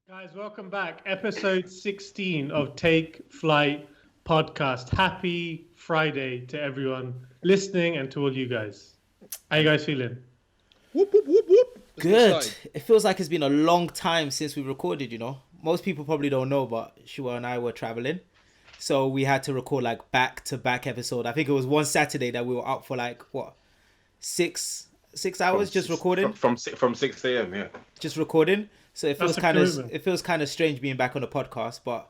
Guys, welcome back. Episode 16 of Take Flight podcast. Happy Friday to everyone listening and to all you guys. How you guys feeling? Whoop, whoop, whoop, whoop. Good. It feels like it's been a long time since we recorded, you know. Most people probably don't know, but Shuwel and I were traveling. So we had to record like back-to-back episode. I think it was one Saturday that we were up for like, what, six hours just recording? From 6 a.m., yeah. Just recording. So it feels kind of strange being back on the podcast, but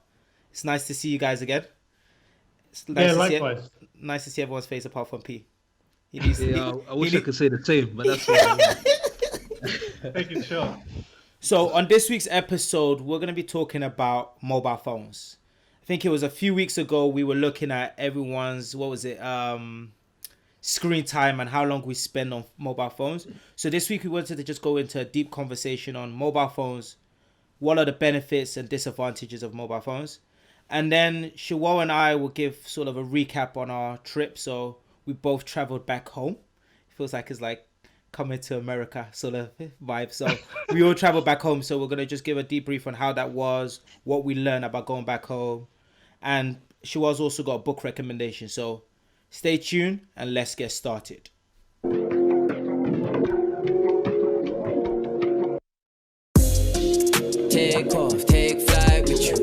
it's nice to see you guys again. It's nice likewise. Nice to see everyone's face apart from P. I wish I could say the same, but that's what Making sure. So on this week's episode, we're going to be talking about mobile phones. I think it was a few weeks ago we were looking at everyone's, screen time and how long we spend on mobile phones. So this week we wanted to just go into a deep conversation on mobile phones. What are the benefits and disadvantages of mobile phones? And then Shuwel and I will give sort of a recap on our trip. So we both traveled back home. It feels like it's like coming to America sort of vibe. So we all traveled back home. So we're going to just give a debrief on how that was, what we learned about going back home. And Shuwel's also got a book recommendation. So stay tuned and let's get started. Take off, take flight with you.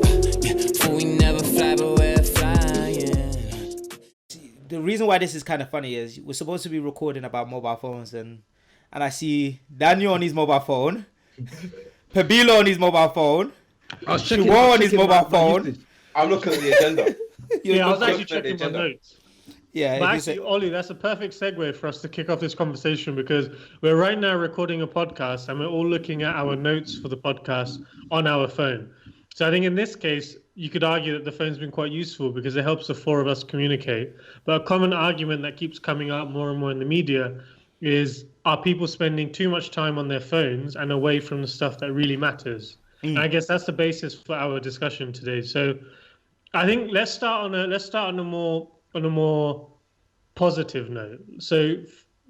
For we never fly, but we're flying. The reason why this is kind of funny is we're supposed to be recording about mobile phones and I see Daniel on his mobile phone, Pabilo on his mobile phone, Shuwel on his mobile phone. I'm looking at the agenda. I was actually checking my notes. Yeah, but actually, Ollie, that's a perfect segue for us to kick off this conversation because we're right now recording a podcast and we're all looking at our notes for the podcast on our phone. So I think in this case, you could argue that the phone's been quite useful because it helps the four of us communicate. But a common argument that keeps coming up more and more in the media is, are people spending too much time on their phones and away from the stuff that really matters? And I guess that's the basis for our discussion today. So I think let's start on a more positive note. So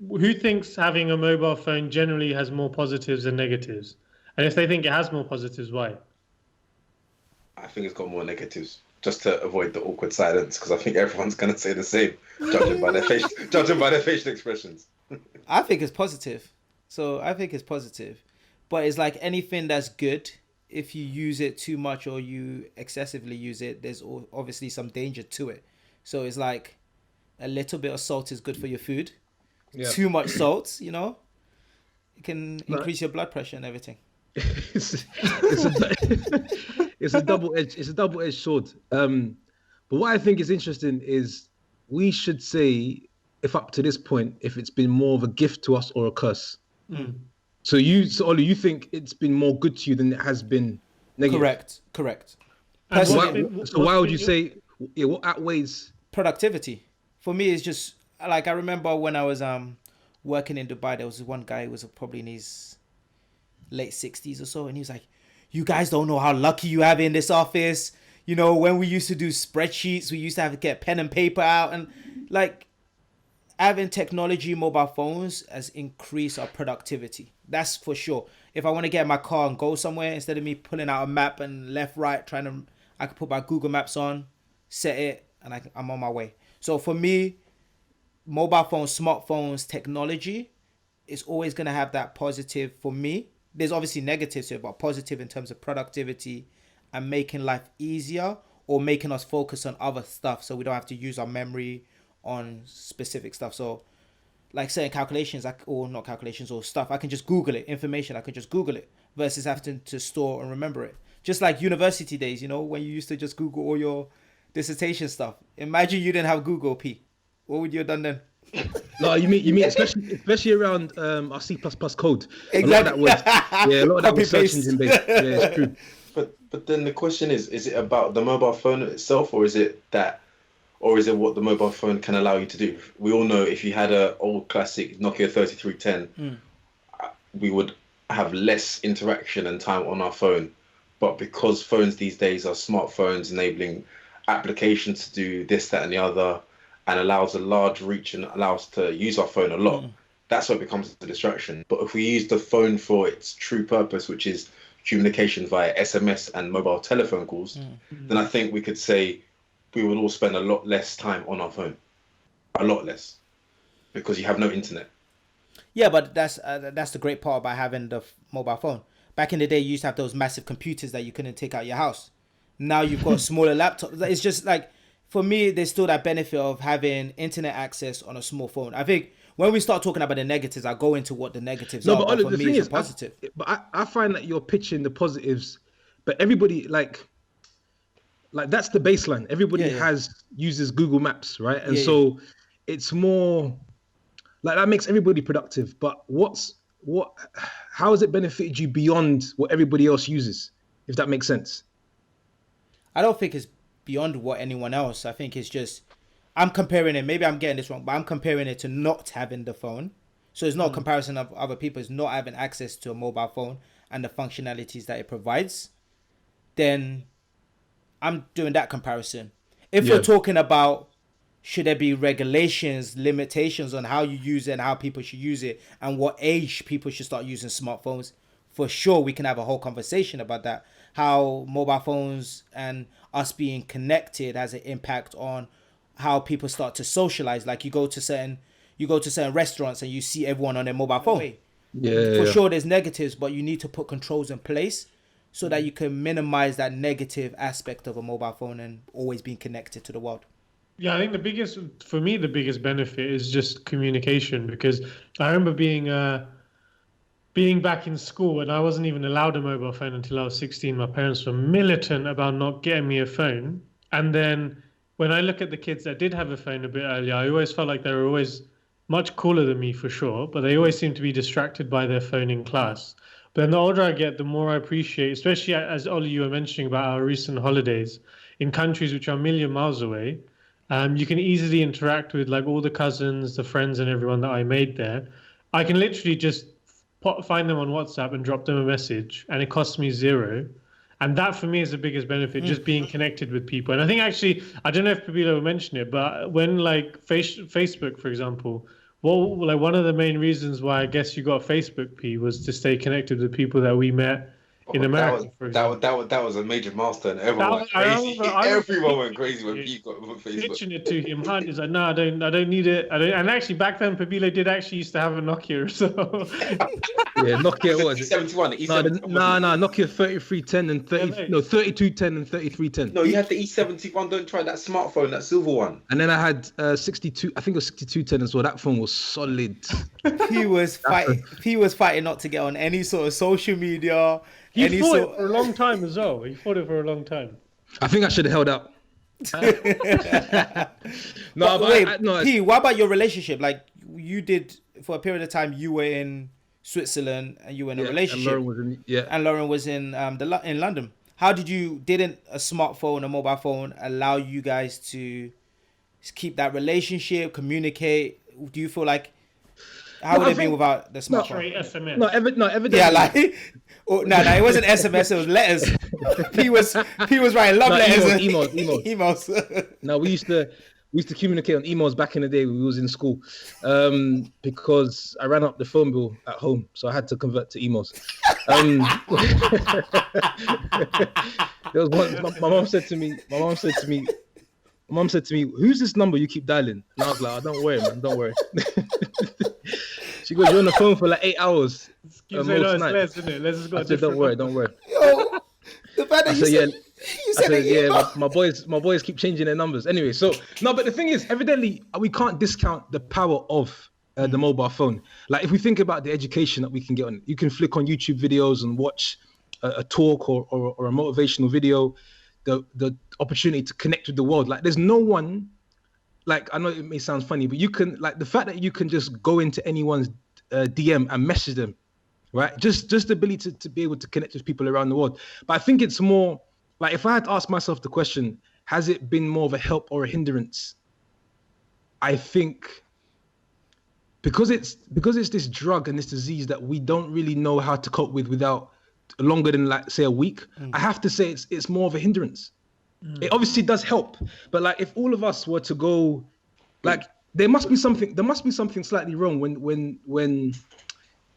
who thinks having a mobile phone generally has more positives than negatives? And if they think it has more positives, why? I think it's got more negatives, just to avoid the awkward silence, because I think everyone's going to say the same, judging by their facial expressions. I think it's positive. But it's like anything that's good, if you use it too much or you excessively use it, there's obviously some danger to it. So it's like a little bit of salt is good for your food. Yeah. Too much salt, you know, it can increase your blood pressure and everything. it's a double-edged sword. But what I think is interesting is we should say, if up to this point, if it's been more of a gift to us or a curse. So Olu, you think it's been more good to you than it has been negative? Correct. Why would you say what outweighs productivity? For me, it's just like I remember when I was working in Dubai, there was one guy who was probably in his late 60s or so, and he was like, "You guys don't know how lucky you have in this office. You know, when we used to do spreadsheets, we used to have to get pen and paper out, and like having technology, mobile phones has increased our productivity. That's for sure. If I want to get in my car and go somewhere, instead of me pulling out a map and left, right, I can put my Google Maps on, set it, and I'm on my way." So for me, mobile phones, smartphones, technology is always going to have that positive for me. There's obviously negatives to it, but positive in terms of productivity and making life easier or making us focus on other stuff so we don't have to use our memory on specific stuff. So like certain calculations, or not calculations or stuff, I can just Google it. Information, I can just Google it versus having to store and remember it. Just like university days, you know, when you used to just Google all your dissertation stuff. Imagine you didn't have Google, P. What would you have done then? No, you mean especially around our C++ code. Exactly. A lot of that was search engine based. Yeah, it's true. But then the question is it about the mobile phone itself, or is it what the mobile phone can allow you to do? We all know if you had an old classic Nokia 3310, we would have less interaction and time on our phone. But because phones these days are smartphones enabling applications to do this, that, and the other, and allows a large reach and allows us to use our phone a lot, that's what becomes a distraction. But if we use the phone for its true purpose, which is communication via SMS and mobile telephone calls, then I think we could say we would all spend a lot less time on our phone. A lot less. Because you have no internet. Yeah, but that's the great part about having the mobile phone. Back in the day, you used to have those massive computers that you couldn't take out your house. Now you've got smaller laptops. It's just like, for me, there's still that benefit of having internet access on a small phone. I think when we start talking about the negatives, I'll go into what the negatives are. But for me, it's a positive. I find that you're pitching the positives, but everybody like that's the baseline. Everybody uses Google Maps, right? And so it's more like that makes everybody productive. But how has it benefited you beyond what everybody else uses? If that makes sense. I don't think it's beyond what anyone else. I think it's just, I'm comparing it, maybe I'm getting this wrong, but I'm comparing it to not having the phone. So it's not a comparison of other people, it's not having access to a mobile phone and the functionalities that it provides. Then I'm doing that comparison. If you're talking about, should there be regulations, limitations on how you use it and how people should use it and what age people should start using smartphones, for sure we can have a whole conversation about that. How mobile phones and us being connected has an impact on how people start to socialize. Like you go to certain restaurants and you see everyone on their mobile phone. For sure there's negatives, but you need to put controls in place so that you can minimize that negative aspect of a mobile phone and always being connected to the world. Yeah, I think the biggest benefit is just communication, because I remember being back in school, and I wasn't even allowed a mobile phone until I was 16. My parents were militant about not getting me a phone. And then when I look at the kids that did have a phone a bit earlier, I always felt like they were always much cooler than me for sure, but they always seemed to be distracted by their phone in class. But then the older I get, the more I appreciate, especially as Olu, you were mentioning about our recent holidays in countries which are a million miles away. You can easily interact with like all the cousins, the friends and everyone that I made there. I can literally just find them on WhatsApp and drop them a message, and it costs me $0. And that for me is the biggest benefit, just being connected with people. And I think actually, I don't know if Pabilo mentioned it, but when like Facebook, for example, like one of the main reasons why I guess you got Facebook, P, was to stay connected with people that we met in America. That was a major milestone. Everyone went crazy. Everyone went crazy when P got Facebook. Pitching it to him, he's like, no, I don't need it. And actually, back then, Pabilo did actually used to have a Nokia. So Nokia was E71. Nokia 3310 and 3210 and 3310. No, you had the E71. Don't try that smartphone, that silver one. And then I had 62. I think it was 6210 as well. That phone was solid. He was fighting not to get on any sort of social media. He fought it for a long time as well. I think I should have held out. P, what about your relationship? Like you did for a period of time, you were in Switzerland and you were in a relationship. And Lauren was in in London. How didn't a smartphone, a mobile phone allow you guys to keep that relationship, communicate? Do you feel like, how would it be without the smartphone? SMS. No, evidently. Yeah, like, it wasn't SMS, it was letters. He was writing love letters. Emails. No, we used to communicate on emails back in the day when we was in school, because I ran up the phone bill at home, so I had to convert to emails. There was one. My mom said to me, "Who's this number you keep dialing?" And I was like, "Oh, don't worry, man, don't worry." She goes, "You're on the phone for like 8 hours." Let's just go. I said, "Don't worry." Yo, the fact that my boys keep changing their numbers. Anyway, so no, but the thing is, evidently, we can't discount the power of the mobile phone. Like if we think about the education that we can get on, you can flick on YouTube videos and watch a talk or a motivational video. The opportunity to connect with the world. Like there's no one. Like I know it may sound funny, but you can like the fact that you can just go into anyone's DM and message them, right? Just the ability to be able to connect with people around the world. But I think it's more like if I had to ask myself the question, has it been more of a help or a hindrance? I think because it's this drug and this disease that we don't really know how to cope with without longer than like say a week. I have to say it's more of a hindrance. It obviously does help, but like if all of us were to go, like there must be something slightly wrong when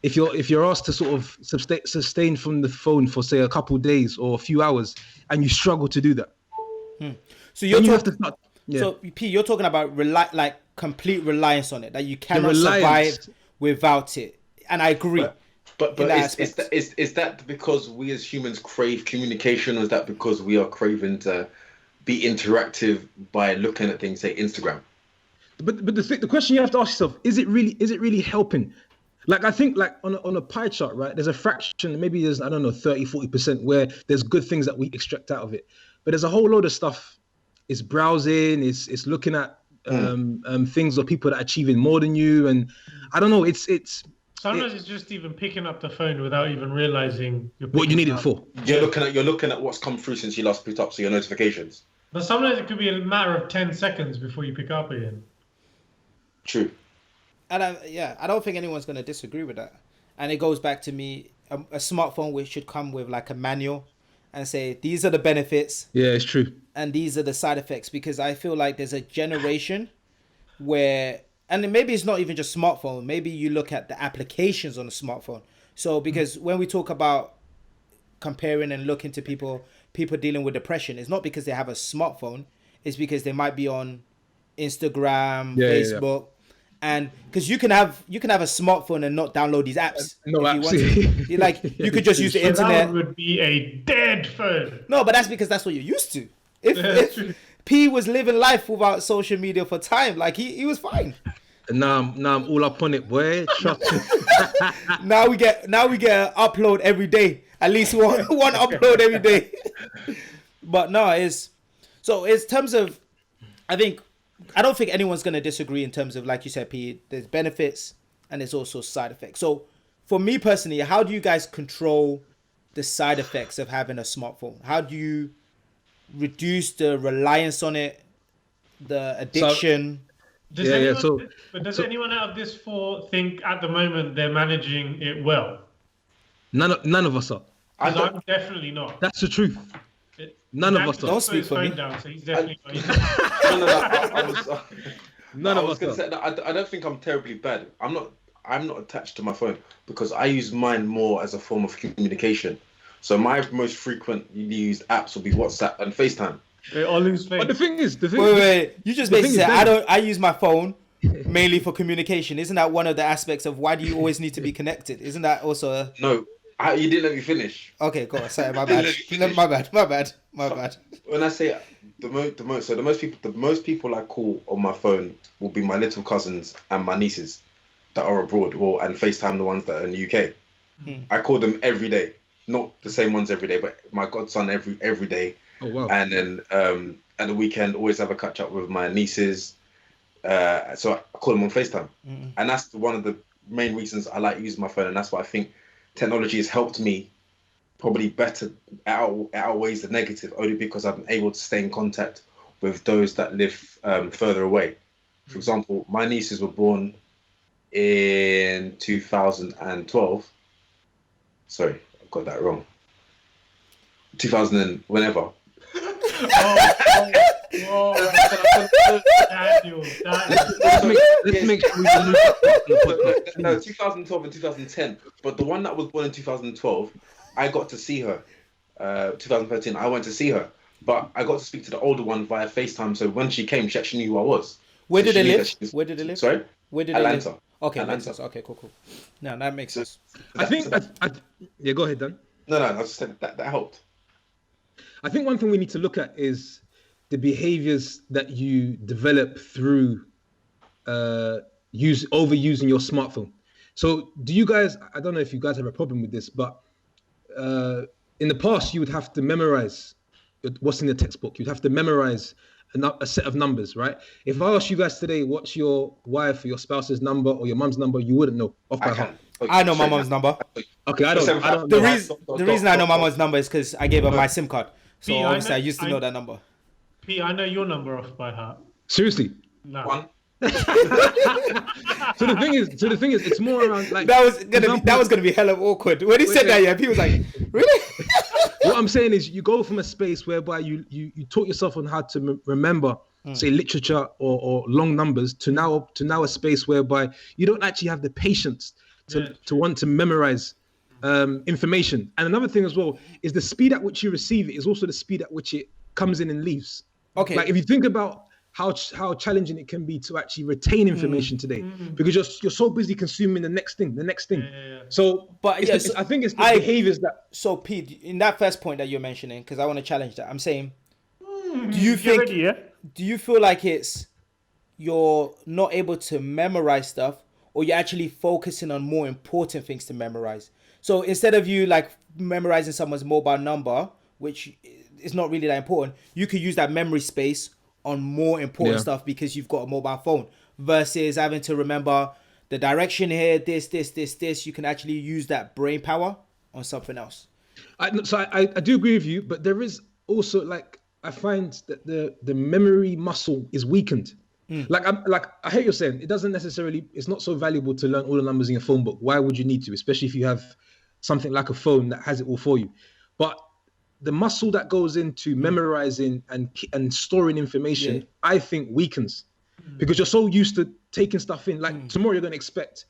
if you're asked to sort of sustain from the phone for say a couple of days or a few hours, and you struggle to do that, So you have to start. Yeah. So P, you're talking about complete reliance on it, that you cannot reliance. survive without it, and I agree. But is that because we as humans crave communication, or is that because we are craving to be interactive by looking at things, say Instagram? But the question you have to ask yourself, is it really helping? Like, I think like on a pie chart, right, there's a fraction, maybe there's, I don't know, 30-40% where there's good things that we extract out of it, but there's a whole load of stuff. It's browsing, it's looking at things or people that are achieving more than you, and I don't know, Sometimes it's just even picking up the phone without even realizing what you need it for. You're looking at what's come through since you last picked up, so your notifications. But sometimes it could be a matter of 10 seconds before you pick up again. True. And I don't think anyone's going to disagree with that. And it goes back to me, a smartphone which should come with like a manual and say, these are the benefits. Yeah, it's true. And these are the side effects, because I feel like there's a generation where, and maybe it's not even just smartphone, maybe you look at the applications on a smartphone. So because when we talk about comparing and looking to people dealing with depression, it's not because they have a smartphone, it's because they might be on Instagram, Facebook. Yeah. And because you can have a smartphone and not download these apps. No, absolutely. Like you could just use the internet. That would be a dead phone. No, but that's because that's what you're used to. If P was living life without social media for time, like he was fine. Now I'm all up on it, boy. Trust me. now we get an upload every day. At least one upload every day. But no, it's terms of, I don't think anyone's going to disagree in terms of, like you said, P, there's benefits and there's also side effects. So for me personally, how do you guys control the side effects of having a smartphone? How do you reduce the reliance on it, the addiction? But does anyone out of this four think at the moment they're managing it well? None of us are. I'm definitely not. That's the truth. None of us are. Don't speak for me. Down, so he's definitely None of us are. I don't think I'm terribly bad. I'm not attached to my phone because I use mine more as a form of communication. So my most frequent used apps will be WhatsApp and FaceTime. But the thing is, wait. You just basically said I use my phone mainly for communication. Isn't that one of the aspects of why do you always need to be connected? Isn't that also No. You didn't let me finish. Okay, go on. Sorry, my bad. My bad. When I say the most people I call on my phone will be my little cousins and my nieces that are abroad, and FaceTime the ones that are in the UK. I call them every day, not the same ones every day, but my godson every day. Oh wow! And then at the weekend, always have a catch up with my nieces. So I call them on FaceTime, and that's one of the main reasons I like using my phone, and that's why I think technology has helped me probably better outweighs the negative, only because I'm able to stay in contact with those that live further away. For example, my nieces were born in 2012. Sorry, I've got that wrong. 2000 and whenever. Let's make sure we No, 2012 and 2010. But the one that was born in 2012, I got to see her. 2013, I went to see her. But I got to speak to the older one via FaceTime. So when she came, she actually knew who I was. Where did they live? Sorry? Where did Atlanta. they live? Okay, Atlanta. Okay, cool. No, that makes sense. Yeah, go ahead, Dan. No, I just said that helped. I think one thing we need to look at is the behaviors that you develop through overusing your smartphone. So do you guys, I don't know if you guys have a problem with this, but in the past you would have to memorize what's in the textbook. You'd have to memorize a set of numbers, right? If I asked you guys today, what's your wife or your spouse's number or your mum's number, you wouldn't know off by heart. I know my mum's number. Okay, I don't. The reason I know my mum's number is because I gave her my SIM card. So obviously I used to know that number. P, I know your number off by heart. Seriously? No. One. So the thing is, it's more around like that was gonna be hella awkward when he said that. Yeah, P was like, really? What I'm saying is, you go from a space whereby you taught yourself on how to remember, say, literature or long numbers, to now a space whereby you don't actually have the patience to want to memorize information. And another thing as well is the speed at which you receive it is also the speed at which it comes in and leaves. Okay. Like if you think about how challenging it can be to actually retain information today, because you're so busy consuming the next thing. Yeah. So, But I think it's the behaviors that. So Pete, in that first point that you're mentioning, because I want to challenge that, I'm saying, do you feel like it's you're not able to memorize stuff, or you're actually focusing on more important things to memorize? So instead of you like memorizing someone's mobile number, which is not really that important, you could use that memory space on more important stuff because you've got a mobile phone, versus having to remember the direction here, this. You can actually use that brain power on something else. I do agree with you, but there is also like I find that the memory muscle is weakened. Like I hear you're saying it doesn't necessarily, it's not so valuable to learn all the numbers in your phone book. Why would you need to, especially if you have something like a phone that has it all for you? But the muscle that goes into memorizing and storing information, I think weakens, because you're so used to taking stuff in. Like tomorrow, you're going to expect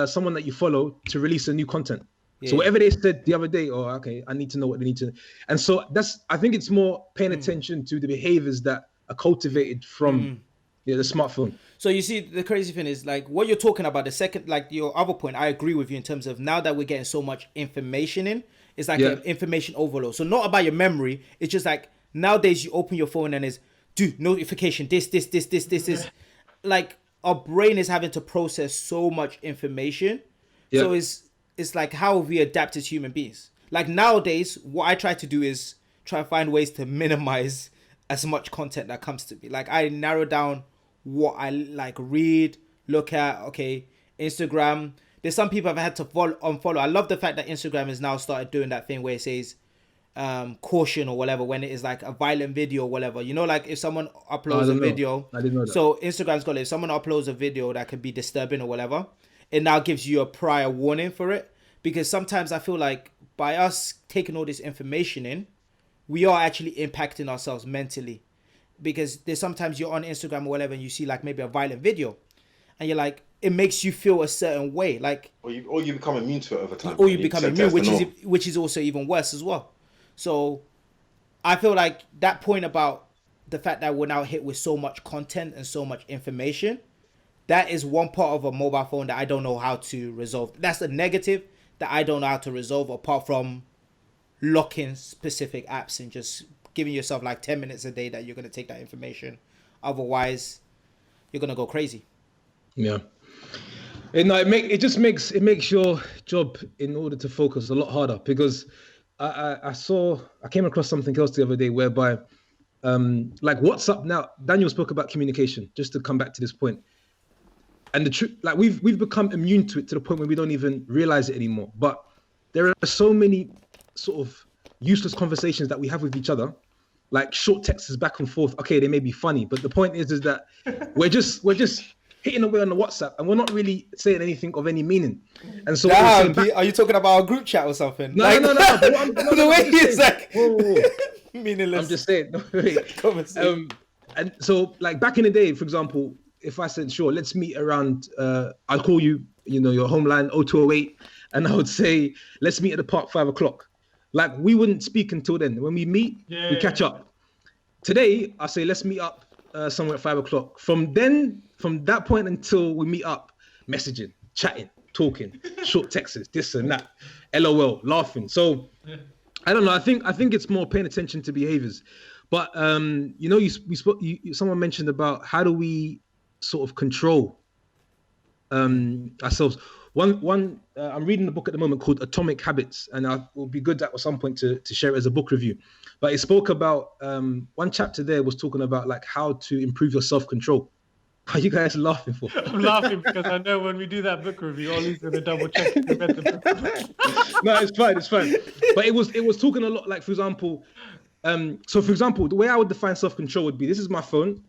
someone that you follow to release a new content. So whatever they said the other day, okay, I need to know what they need to. And so I think it's more paying attention to the behaviors that are cultivated from the smartphone. So you see, the crazy thing is like what you're talking about, the second, like your other point, I agree with you in terms of now that we're getting so much information in, it's like an information overload. So not about your memory. It's just like nowadays you open your phone and it's notification, this. Like our brain is having to process so much information. Yeah. So it's like how we adapt as human beings. Like nowadays, what I try to do is try to find ways to minimize as much content that comes to me. Like I narrow down what I like read, look at. Okay, Instagram. There's some people I've had to unfollow. I love the fact that Instagram has now started doing that thing where it says caution or whatever when it is like a violent video or whatever. You know, like if someone uploads a video. I didn't know that. So Instagram's got it. If someone uploads a video that could be disturbing or whatever, it now gives you a prior warning for it. Because sometimes I feel like by us taking all this information in, we are actually impacting ourselves mentally. Because there's sometimes you're on Instagram or whatever and you see like maybe a violent video and you're like, it makes you feel a certain way, like, or you become immune to it over time. Or you become immune, which is also even worse as well. So, I feel like that point about the fact that we're now hit with so much content and so much information, that is one part of a mobile phone that I don't know how to resolve. That's the negative that I don't know how to resolve, apart from locking specific apps and just giving yourself like 10 minutes a day that you're gonna take that information. Otherwise, you're gonna go crazy. Yeah. It makes your job in order to focus a lot harder, because I came across something else the other day whereby like WhatsApp now, Daniel spoke about communication, just to come back to this point. And the truth, like we've become immune to it to the point where we don't even realize it anymore. But there are so many sort of useless conversations that we have with each other, like short texts back and forth. Okay, they may be funny, but the point is that we're just hitting away on the WhatsApp, and we're not really saying anything of any meaning. And so, are you talking about a group chat or something? No. The way he's like, whoa. Meaningless. I'm just saying. And so, like back in the day, for example, if I said, sure, let's meet around, I'll call you, your home line 0208, and I would say, let's meet at the park 5:00. Like we wouldn't speak until then. When we meet, we catch up. Today, I say, let's meet up somewhere at 5:00. From that point until we meet up, messaging, chatting, talking, short texts, this and that, LOL, laughing. So I don't know. I think it's more paying attention to behaviors. But someone mentioned about how do we sort of control ourselves. One I'm reading a book at the moment called Atomic Habits, and it will be good at some point to share it as a book review. But it spoke about one chapter there was talking about like how to improve your self-control. Are you guys laughing for? I'm laughing because I know when we do that book review, Ollie's going to double check if you read the book. No, it's fine. But it was talking a lot, like, for example, the way I would define self-control would be, this is my phone.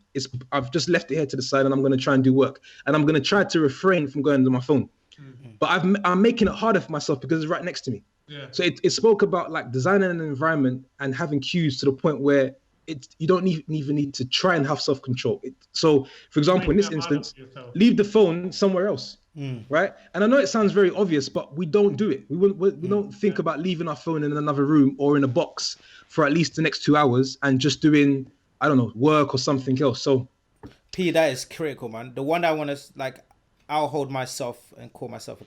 I've just left it here to the side and I'm going to try and do work. And I'm going to try to refrain from going to my phone. Mm-hmm. But I'm making it harder for myself because it's right next to me. Yeah. So it spoke about like designing an environment and having cues to the point where you don't even need to try and have self-control. So, for example, in this instance, leave the phone somewhere else. right? And I know it sounds very obvious, but we don't do it. We don't think about leaving our phone in another room or in a box for at least the next 2 hours and just doing, I don't know, work or something else. So, P, that is critical, man. The one that I want to I'll hold myself and hold myself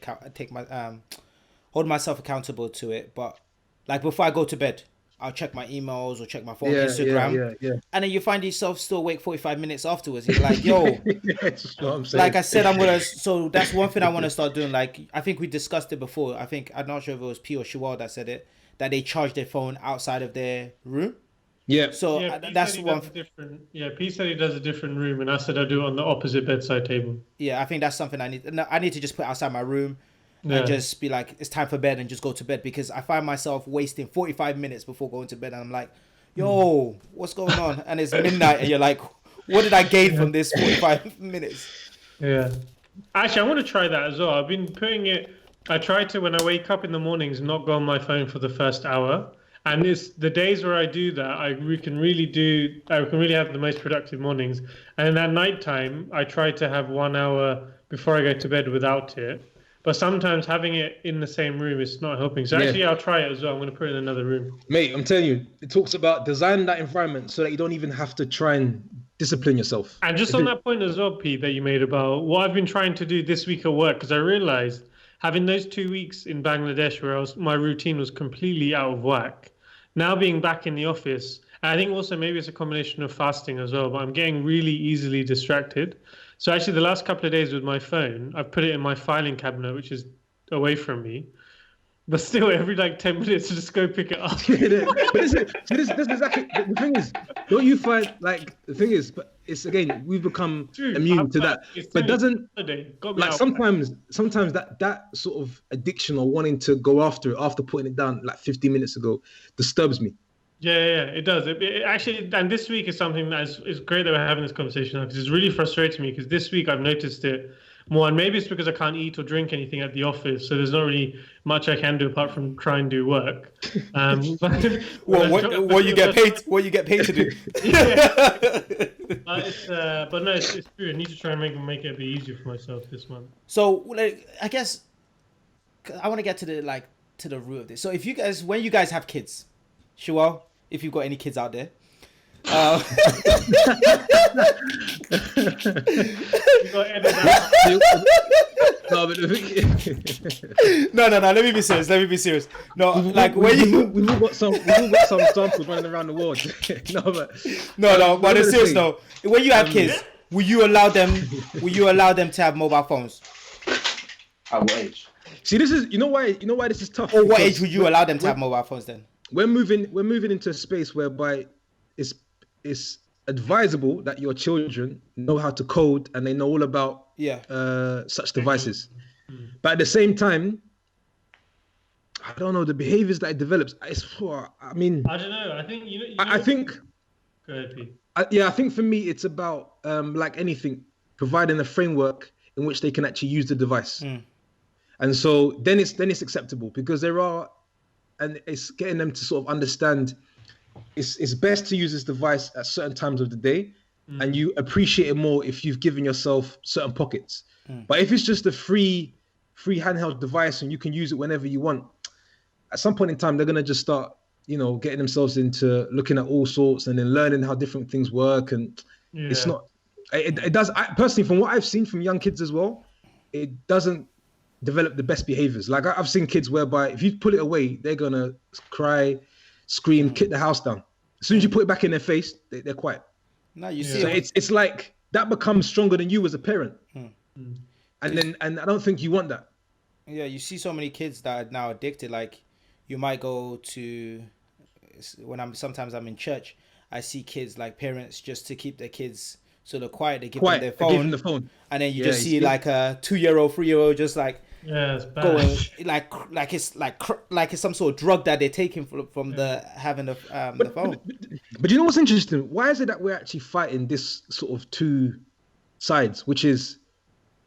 accountable to it. But like before I go to bed, I'll check my emails or check my phone, Instagram. Yeah. And then you find yourself still awake 45 minutes afterwards. You're like, yo, That's what I'm saying. like I said, so that's one thing I want to start doing. Like, I think we discussed it before. I'm not sure if it was P or Shuwel that said it, that they charge their phone outside of their room. Yeah. So that's one. P said he does a different room, and I said I do it on the opposite bedside table. Yeah, I think that's something I need to just put outside my room. And just be like, it's time for bed and just go to bed, because I find myself wasting 45 minutes before going to bed, and I'm like, yo, what's going on? And it's midnight and you're like, what did I gain from this 45 minutes? Yeah. Actually, I want to try that as well. I've been I try to, when I wake up in the mornings, not go on my phone for the first hour. And it's the days where I do that, I can really have the most productive mornings. And at night time, I try to have 1 hour before I go to bed without it. But sometimes having it in the same room is not helping. So actually, I'll try it as well. I'm going to put it in another room. Mate, I'm telling you, it talks about designing that environment so that you don't even have to try and discipline yourself. And just on that point as well, Pete, that you made about what I've been trying to do this week at work, because I realized having those 2 weeks in Bangladesh where my routine was completely out of whack, now being back in the office, and I think also maybe it's a combination of fasting as well, but I'm getting really easily distracted. So actually the last couple of days with my phone, I've put it in my filing cabinet, which is away from me. But still, every 10 minutes, just go pick it up. But this is exactly the thing is, don't you find the thing is, but it's again, we've become immune to that. But doesn't sometimes that sort of addiction or wanting to go after it after putting it down 15 minutes ago disturbs me. Yeah, it does. It actually, and this week is something that is great that we're having this conversation, because it's really frustrating me, because this week I've noticed it more, and maybe it's because I can't eat or drink anything at the office, so there's not really much I can do apart from try and do work. What you get paid to do. But no, it's true. I need to try and make it a bit easier for myself this month. So I guess I want to get to the root of this. So when you guys have kids, Shuwel, if you've got any kids out there. You got to edit that. No, but No. Let me be serious. No, we've all got some samples running around the world. But it's serious though. When you have kids, will you allow them to have mobile phones? At what age? See, this is you know why this is tough. Or what age would you allow them to have mobile phones then? We're moving into a space whereby it's advisable that your children know how to code and they know all about such devices. But at the same time, I don't know the behaviors that it develops. I don't know. I think I think. Go ahead, Pete. I think for me it's about like anything, providing a framework in which they can actually use the device, and so then it's acceptable, because and it's getting them to sort of understand it's best to use this device at certain times of the day, and you appreciate it more if you've given yourself certain pockets. But if it's just a free handheld device and you can use it whenever you want, at some point in time they're gonna just start, getting themselves into looking at all sorts and then learning how different things work, and it's not. It does. Personally, from what I've seen from young kids as well, it doesn't develop the best behaviors. Like I've seen kids whereby if you pull it away, they're gonna cry, scream, kick the house down. As soon as you put it back in their face, they're quiet. No, you see. So it's like that becomes stronger than you as a parent, and I don't think you want that. Yeah, you see so many kids that are now addicted. Like you might go to sometimes I'm in church, I see kids like parents just to keep their kids sort of quiet. They give them their phone, give them the phone, and then you just see like a 2-year-old, 3-year-old just like. Yeah, it's bad. Going like it's some sort of drug that they're taking from having the phone. But you know what's interesting? Why is it that we're actually fighting this sort of two sides? Which is,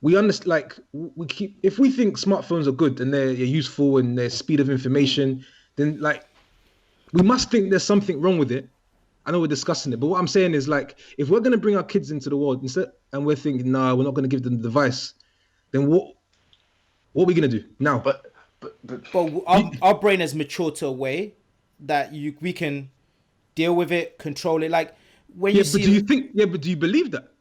we understand, if we think smartphones are good and they're useful and their speed of information, then we must think there's something wrong with it. I know we're discussing it, but what I'm saying is if we're going to bring our kids into the world and we're thinking, we're not going to give them the device, then What are we gonna do now? But our brain has matured to a way that we can deal with it, control it. Like when you see, but do you believe that?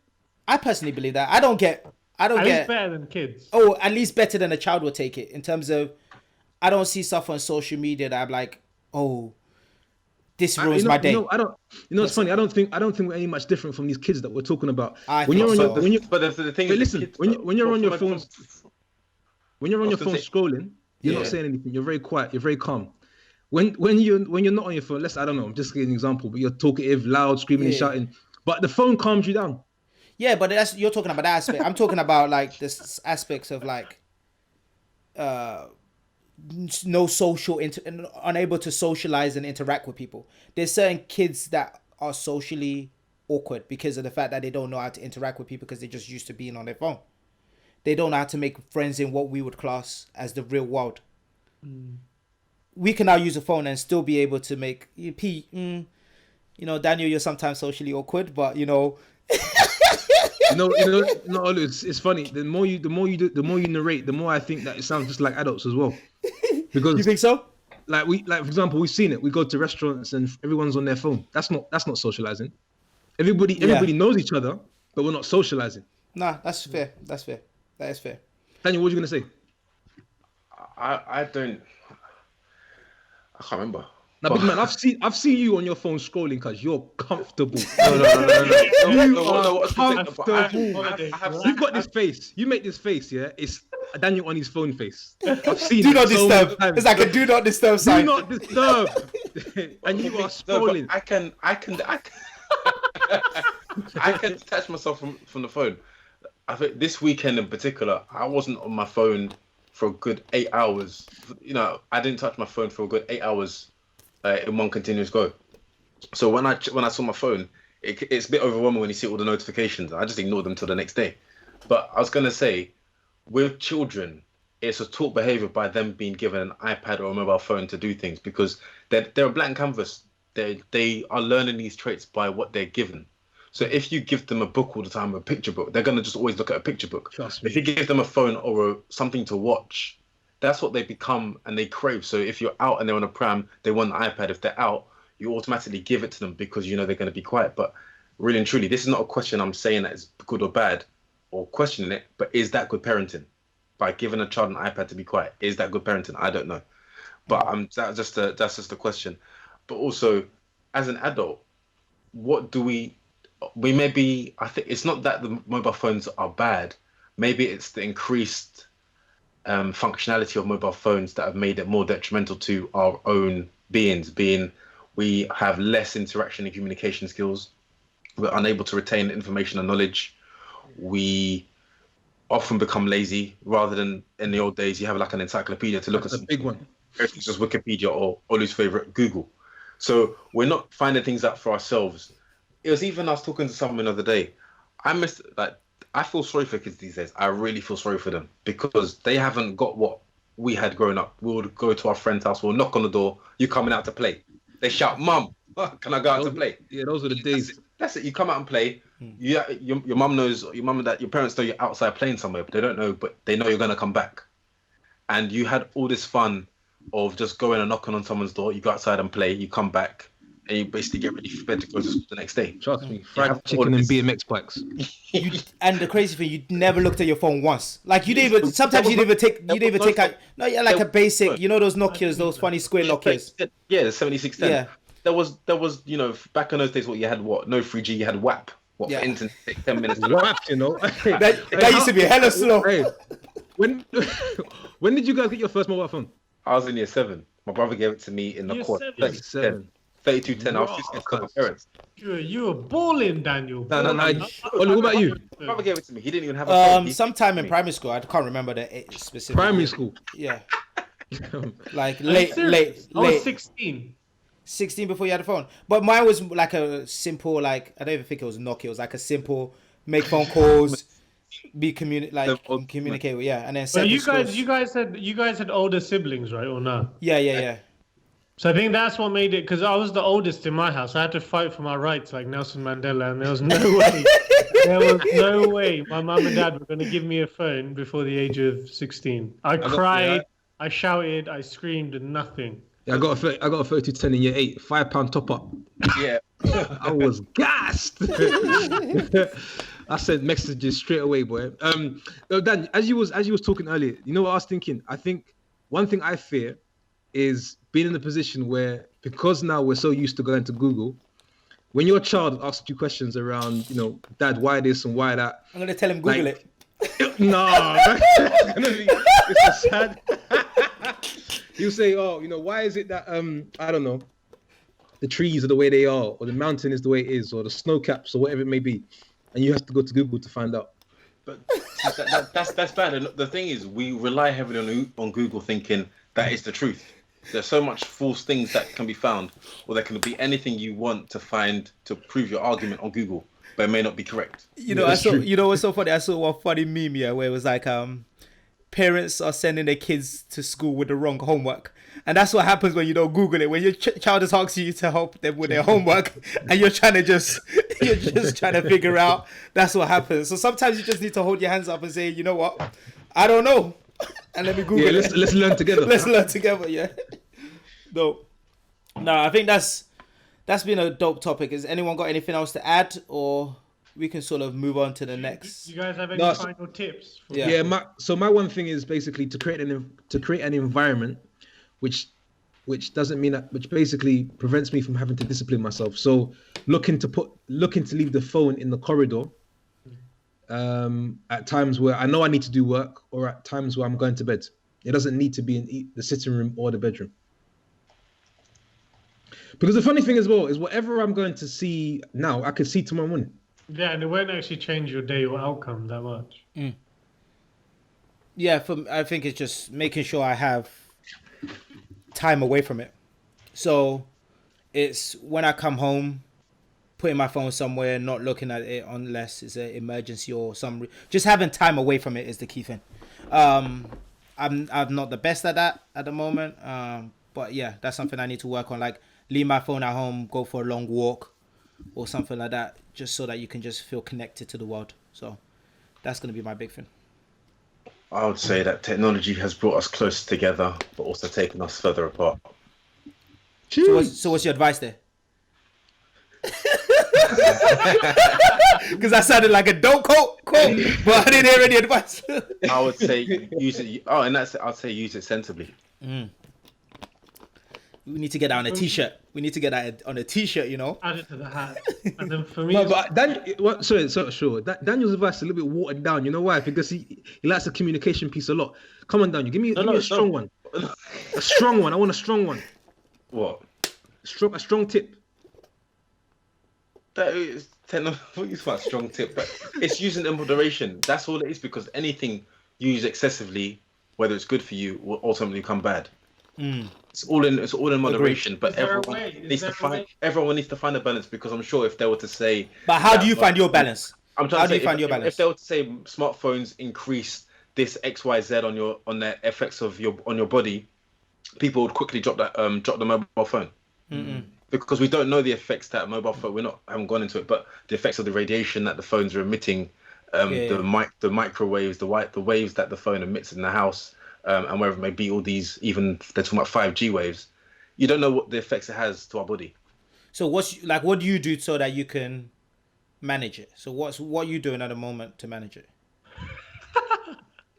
I personally believe that. I don't get. At least better than kids. Oh, at least better than a child will take it in terms of. I don't see stuff on social media that I'm like, oh, this ruins my day. I don't. You know, it's funny. I don't think we're any much different from these kids that we're talking about. But the thing is, listen, when you're on your phone, scrolling, you're not saying anything. You're very quiet. You're very calm. When you're not on your phone, I don't know. I'm just giving an example, but you're talkative, loud, screaming and shouting. But the phone calms you down. Yeah, but you're talking about that aspect. I'm talking about like this aspects of like, no social unable to socialize and interact with people. There's certain kids that are socially awkward because of the fact that they don't know how to interact with people because they're just used to being on their phone. They don't know how to make friends in what we would class as the real world. We can now use a phone and still be able to make Daniel, you're sometimes socially awkward, but Olu, it's funny. The more you narrate, the more I think that it sounds just like adults as well. Because you think so? Like for example, we've seen it. We go to restaurants and everyone's on their phone. That's not socializing. Everybody knows each other, but we're not socializing. Nah, that's fair. That is fair. Daniel, what were you gonna say? I can't remember. Now, big man, I've seen you on your phone scrolling because you're comfortable. No. Comfortable. You've got this face. You make this face, yeah? It's Daniel on his phone face. I've seen do it not so disturb. many times. It's like a do not disturb sign. Do not disturb. And you are scrolling. I can detach myself from the phone. I think this weekend in particular, I wasn't on my phone for a good 8 hours. I didn't touch my phone for a good 8 hours in one continuous go. So when I saw my phone, it's a bit overwhelming when you see all the notifications. I just ignored them till the next day. But I was gonna say, with children, it's a taught behavior by them being given an iPad or a mobile phone to do things because they're a blank canvas. They are learning these traits by what they're given. So if you give them a book all the time, a picture book, they're gonna just always look at a picture book. Trust me. If you give them a phone or something to watch, that's what they become and they crave. So if you're out and they're on a pram, they want an iPad. If they're out, you automatically give it to them because they're going to be quiet. But really and truly, this is not a question I'm saying that is good or bad or questioning it, but is that good parenting? By giving a child an iPad to be quiet, is that good parenting? I don't know. But that's just a question. But also, as an adult, what do we maybe, I think it's not that the mobile phones are bad. Maybe it's the increased functionality of mobile phones that have made it more detrimental to our own beings, being we have less interaction and communication skills, we're unable to retain information and knowledge, we often become lazy rather than in the old days you have like an encyclopedia to look at. That's a big one. Everything's just Wikipedia or Olu's favorite, Google. So we're not finding things out for ourselves. It was even us talking to someone the other day. I feel sorry for kids these days. I really feel sorry for them because they haven't got what we had growing up. We would go to our friend's house, we'll knock on the door, you coming out to play. They shout, "Mum, can I go out to play?" Yeah, those are the days. That's it. You come out and play. Your mum knows, your mum and dad, your parents know you're outside playing somewhere, but they don't know, but they know you're going to come back. And you had all this fun of just going and knocking on someone's door. You go outside and play, you come back, and you basically get ready for bed to go to school the next day. Trust me, fried chicken and BMX bikes. And the crazy thing, you never looked at your phone once. Like you didn't even. Sometimes you didn't even take out. No, yeah, like a basic. You know those Nokias, those funny square Nokias. Yeah, the 7610. Yeah. There was back in those days. What you had? What? No 3G. You had WAP. What for internet? Take 10 minutes. WAP, that used to be hella slow. Hey, when did you guys get your first mobile phone? I was in year 7. My brother gave it to me in the quad. 3210. I was just with my parents. You were balling, Daniel. No. Olu, what about you? My brother gave it to me. He didn't even have a phone. Sometime in primary school. I can't remember the specific. Primary school. Yeah. Like late. I was 16. 16 before you had a phone. But mine was like a simple, like, I don't even think it was Nokia. It was like a simple make phone calls, communicate with, yeah. And then so you guys had older siblings, right? Or no? Yeah. So I think that's what made it, because I was the oldest in my house. I had to fight for my rights like Nelson Mandela, and there was no way There was no way my mum and dad were going to give me a phone before the age of 16. I cried, I shouted, I screamed, and nothing. Yeah, I got a 3210 in year 8, £5 top up. Yeah. I was gassed. I sent messages straight away, boy. No, Dan, as you was talking earlier, you know what I was thinking? I think one thing I fear is being in a position where, because now we're so used to going to Google, when your child asks you questions around, Dad, why this and why that? I'm gonna tell him Google it. Nah, it's gonna be it's a sad. He'll say, "Oh, why is it that I don't know, the trees are the way they are, or the mountain is the way it is, or the snow caps, or whatever it may be," and you have to go to Google to find out. But that's bad. And the thing is, we rely heavily on Google, thinking that is the truth. There's so much false things that can be found, or there can be anything you want to find to prove your argument on Google, but it may not be correct. What's so funny? I saw one funny meme here where it was like, parents are sending their kids to school with the wrong homework. And that's what happens when you don't Google it. When your child is asking you to help them with their homework and you're just trying to figure out, that's what happens. So sometimes you just need to hold your hands up and say, you know what? I don't know. And let me Google it. Let's learn together. Let's learn together, yeah. No, I think that's been a dope topic. Has anyone got anything else to add, or we can sort of move on to the next? You guys have any final tips? Yeah. My one thing is basically to create an environment which doesn't mean that, which basically prevents me from having to discipline myself. So looking to leave the phone in the corridor at times where I know I need to do work, or at times where I'm going to bed. It doesn't need to be in the sitting room or the bedroom. Because the funny thing as well is whatever I'm going to see now, I could see tomorrow morning. Yeah, and it won't actually change your day or outcome that much. Mm. Yeah, I think it's just making sure I have time away from it. So it's when I come home, putting my phone somewhere, not looking at it unless it's an emergency or just having time away from it is the key thing. I'm not the best at that at the moment, but yeah, that's something I need to work on. Like leave my phone at home, go for a long walk or something like that, just so that you can just feel connected to the world. So that's going to be my big thing. I would say that technology has brought us closer together, but also taken us further apart. So what's your advice there? Because I sounded like a dope quote, but I didn't hear any advice. I would say use it. Oh, and I'd say use it sensibly. Mm. We need to get that on a t-shirt. We need to get that on a t-shirt, Add it to the hat. And then for me... No, but sure. Daniel's advice is a little bit watered down. You know why? Because he likes the communication piece a lot. Come on, Daniel. Give me a strong one. A strong one. I want a strong one. What? A strong tip. That is technology. A strong tip, but it's using in moderation. That's all it is. Because anything used excessively, whether it's good for you, will ultimately come bad. Mm. It's all in moderation. But everyone needs to find a balance, because I'm sure if they were to say, but how do you find your balance? How do you find your balance? If they were to say smartphones increase this XYZ on the effects of on your body, people would quickly drop the mobile phone. Mm-mm. Because we don't know the effects that mobile phone. Haven't gone into it, but the effects of the radiation that the phones are emitting, the microwaves, the waves that the phone emits in the house, and wherever it may be, all these, even they're talking about 5G waves. You don't know what the effects it has to our body. So what do you do so that you can manage it? So what are you doing at the moment to manage it?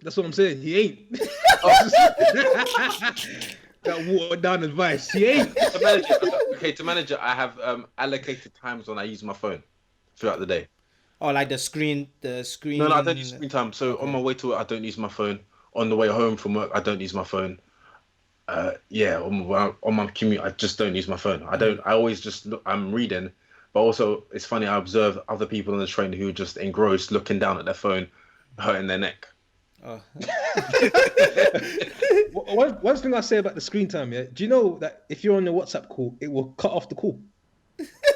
That's what I'm saying. He ain't. That watered down advice. He ain't. To manage it, I have allocated times when I use my phone throughout the day. Oh, like the screen. No, I don't use screen time. So on my way to work, I don't use my phone. On the way home from work, I don't use my phone. On my commute, I just don't use my phone. I always just look. I'm reading, but also it's funny. I observe other people on the train who are just engrossed, looking down at their phone, hurting their neck. Oh. One thing I say about the screen time, yeah. Do you know that if you're on a WhatsApp call, it will cut off the call?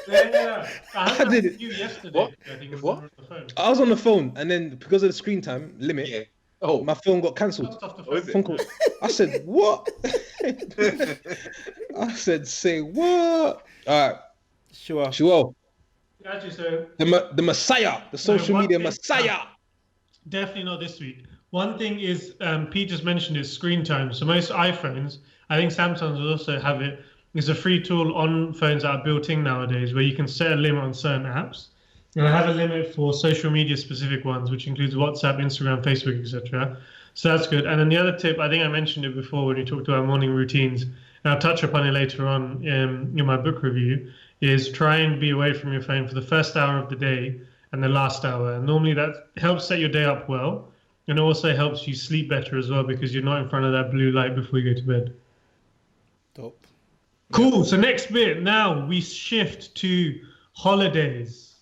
Yeah. I did it. You yesterday. What? I think it was What? on the phone. I was on the phone, and then because of the screen time limit, my phone got cancelled. Phone call. I said, what? I said, say what? All right. Sure. Shuwel, Actually, so The Messiah, the social one media thing- Messiah. Definitely not this week. One thing is, Pete just mentioned is screen time. So most iPhones, I think Samsung's will also have it. It's a free tool on phones that are built in nowadays where you can set a limit on certain apps. And I have a limit for social media specific ones, which includes WhatsApp, Instagram, Facebook, etc. So that's good. And then the other tip, I think I mentioned it before when we talked about morning routines, and I'll touch upon it later on in my book review, is try and be away from your phone for the first hour of the day and the last hour. And normally that helps set your day up well, and also helps you sleep better as well because you're not in front of that blue light before you go to bed. Dope. Cool. So next bit, now we shift to holidays.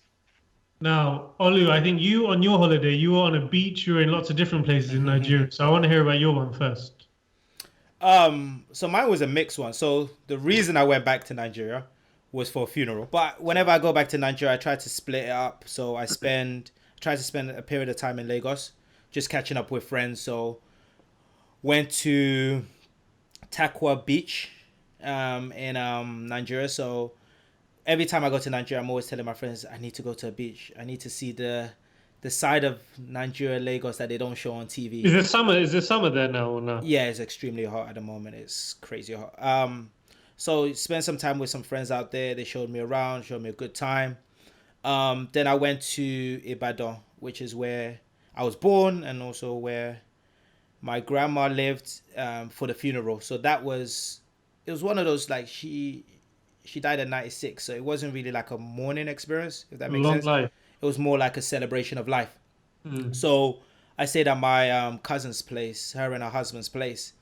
Now, Olu, I think you on your holiday, you were on a beach, you were in lots of different places in Nigeria. So I want to hear about your one first. So mine was a mixed one. So the reason I went back to Nigeria was for a funeral. But whenever I go back to Nigeria, I try to split it up. So I try to spend a period of time in Lagos, just catching up with friends. So went to Takwa Beach in Nigeria. So every time I go to Nigeria, I'm always telling my friends, I need to go to a beach. I need to see the side of Nigeria, Lagos that they don't show on TV. Is it summer there now or not? Yeah, it's extremely hot at the moment. It's crazy hot. So spent some time with some friends out there. They showed me around, showed me a good time. Then I went to Ibadan, which is where I was born and also where my grandma lived for the funeral. So it was one of those, like, she died at 96, so it wasn't really like a mourning experience, if that makes sense. Life. It was more like a celebration of life. So I stayed at my cousin's place, her and her husband's place,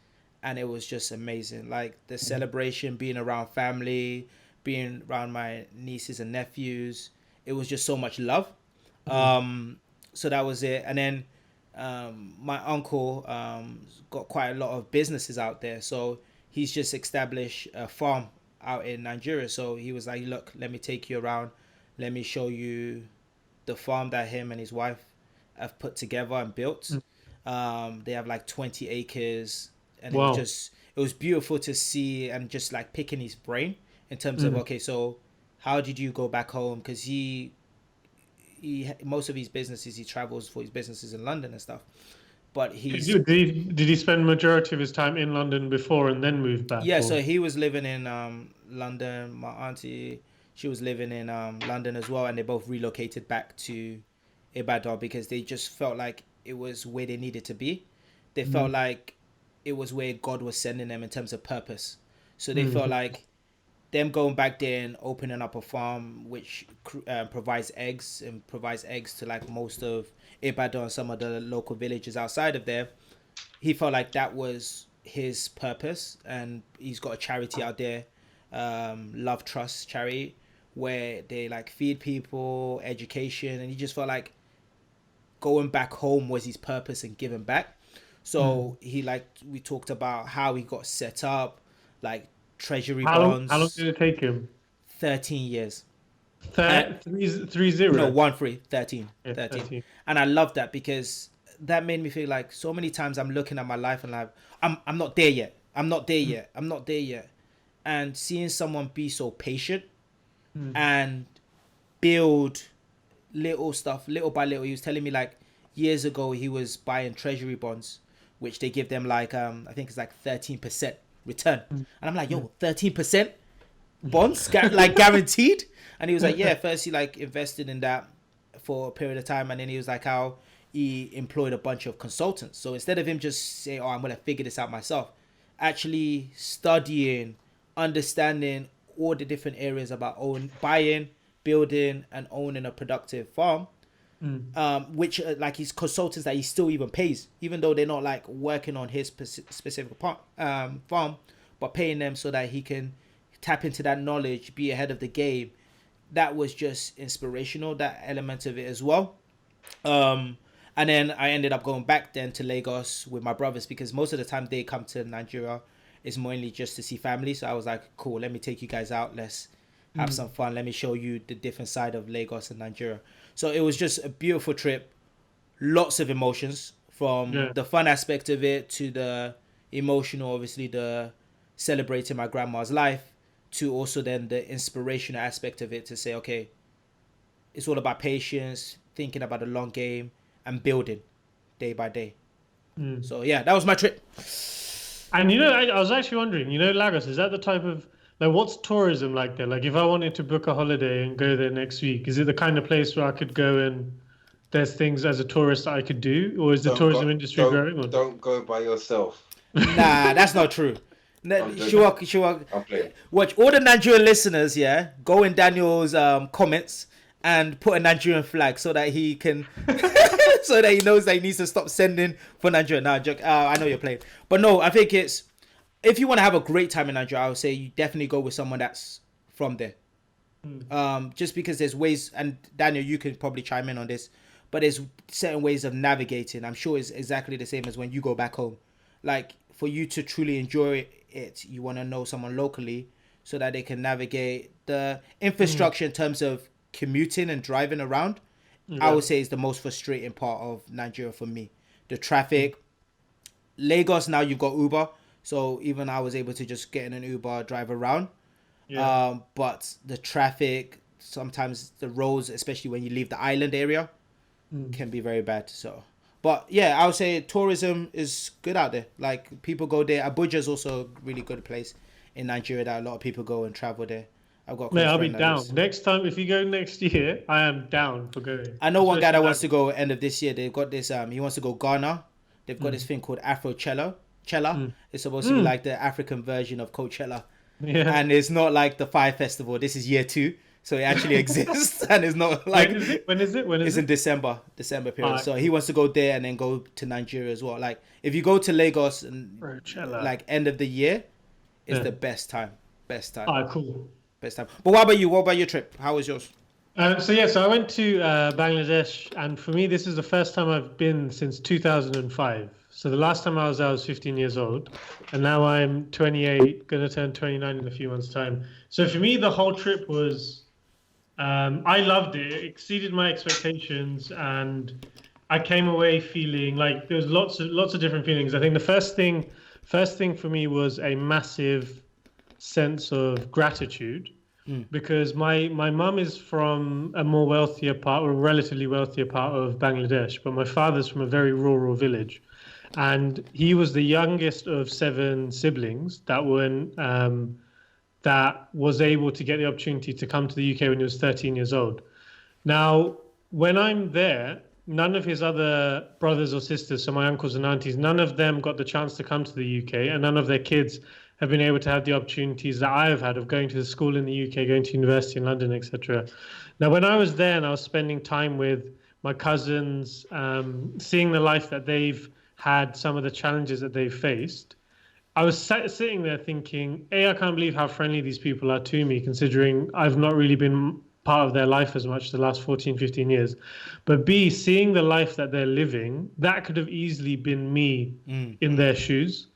and it was just amazing. Like the celebration, being around family, being around my nieces and nephews, it was just so much love. So that was it. And then my uncle got quite a lot of businesses out there, so he's just established a farm out in Nigeria. So he was like, look, let me take you around, let me show you the farm that him and his wife have put together and built. They have like 20 acres, and Wow. it was beautiful to see, and just like picking his brain in terms of, okay, so how did you go back home? Because he most of his businesses, he travels for his businesses in London and stuff, but Did he spend majority of his time in London before and then move back? yeah, or- so he was living in London. My auntie, she was living in London as well, and they both relocated back to Ibadan because they just felt like it was where they needed to be. They felt like it was where God was sending them in terms of purpose. So they felt like them going back there and opening up a farm which provides eggs to like most of Ibadan and some of the local villages outside of there. He felt like that was his purpose, and he's got a charity out there, Love Trust charity, where they like feed people, education, and he just felt like going back home was his purpose and giving back. So we talked about how he got set up, like treasury bonds. How long did it take him? 13 years. 3-0. No, 1-3, 13. Yeah, 13. And I love that because that made me feel like so many times I'm looking at my life and like, I'm not there yet. I'm not there yet. And seeing someone be so patient and build little stuff, little by little. He was telling me like years ago he was buying treasury bonds, which they give them like, I think it's like 13% return. And I'm like, yo, 13% bonds, like guaranteed? And he was like, yeah, first he like invested in that for a period of time, and then he was like how he employed a bunch of consultants. So instead of him just saying, oh, I'm going to figure this out myself, actually studying, understanding all the different areas about buying, building, and owning a productive farm, which like his consultants that he still even pays, even though they're not like working on his specific farm, but paying them so that he can tap into that knowledge, be ahead of the game. That was just inspirational, that element of it as well. And then I ended up going back then to Lagos with my brothers, because most of the time they come to Nigeria is mainly just to see family. So I was like, cool, let me take you guys out. Let's have some fun. Let me show you the different side of Lagos and Nigeria. So it was just a beautiful trip. Lots of emotions, from the fun aspect of it to the emotional, obviously the celebrating my grandma's life, to also then the inspirational aspect of it, to say, okay, it's all about patience, thinking about the long game, and building day by day. So yeah, that was my trip. And I was actually wondering, Lagos, is that the type of like what's tourism like there? Like if I wanted to book a holiday and go there next week, is it the kind of place where I could go and there's things as a tourist that I could do, or is the tourism industry growing? Or... Don't go by yourself. Nah, that's not true. Shuwel, I'm playing. watch all the Nigerian listeners, yeah, go in Daniel's comments and put a Nigerian flag so that he can, so that he knows that he needs to stop sending for Nigeria. Nah, joke. I know you're playing, but no, I think it's if you want to have a great time in Nigeria, I would say you definitely go with someone that's from there. Just because there's ways, and Daniel, you can probably chime in on this, but there's certain ways of navigating. I'm sure it's exactly the same as when you go back home. Like for you to truly enjoy it, you want to know someone locally so that they can navigate the infrastructure in terms of commuting and driving around. I would say is the most frustrating part of Nigeria for me. The traffic. Lagos, now you've got Uber, so even I was able to just get in an Uber, drive around. But the traffic, sometimes the roads, especially when you leave the island area, can be very bad. So, but yeah, I would say tourism is good out there. Like people go there. Abuja is also a really good place in Nigeria that a lot of people go and travel there. I've got. Mate, I'll be down. Next time, if you go next year, I am down for going. I know one guy that wants to go end of this year. They've got this. He wants to go Ghana. They've got this thing called Afrochella. It's supposed to be like the African version of Coachella. Yeah. And it's not like the Fire Festival. This is year 2. So it actually exists. And it's not like... When is it? It's in December period. Right. So he wants to go there and then go to Nigeria as well. Like if you go to Lagos and like end of the year, it's the best time. Cool. Best time. But what about you? What about your trip? How was yours? So I went to Bangladesh, and for me, this is the first time I've been since 2005. So the last time I was 15 years old, and now I'm 28, going to turn 29 in a few months' time. So for me, the whole trip was, I loved it. It exceeded my expectations, and I came away feeling like there was lots of different feelings. I think the first thing for me was a massive sense of gratitude. Because my mum is from a more wealthier part, or a relatively wealthier part of Bangladesh, but my father's from a very rural village, and he was the youngest of 7 siblings that was able to get the opportunity to come to the UK when he was 13 years old. Now, when I'm there, none of his other brothers or sisters, so my uncles and aunties, none of them got the chance to come to the UK, and none of their kids have been able to have the opportunities that I have had of going to the school in the UK, going to university in London, etc. Now, when I was there and I was spending time with my cousins, seeing the life that they've had, some of the challenges that they've faced, I was sitting there thinking, A, I can't believe how friendly these people are to me, considering I've not really been part of their life as much the last 14, 15 years. But B, seeing the life that they're living, that could have easily been me in their shoes.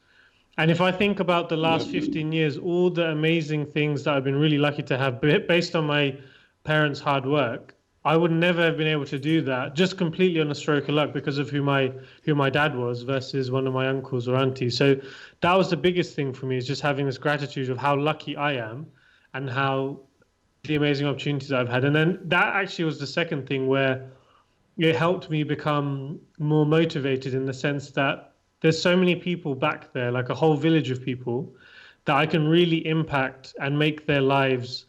And if I think about the last 15 years, all the amazing things that I've been really lucky to have based on my parents' hard work, I would never have been able to do that just completely on a stroke of luck because of who my dad was versus one of my uncles or aunties. So that was the biggest thing for me, is just having this gratitude of how lucky I am and how the amazing opportunities I've had. And then that actually was the second thing where it helped me become more motivated, in the sense that there's so many people back there, like a whole village of people, that I can really impact and make their lives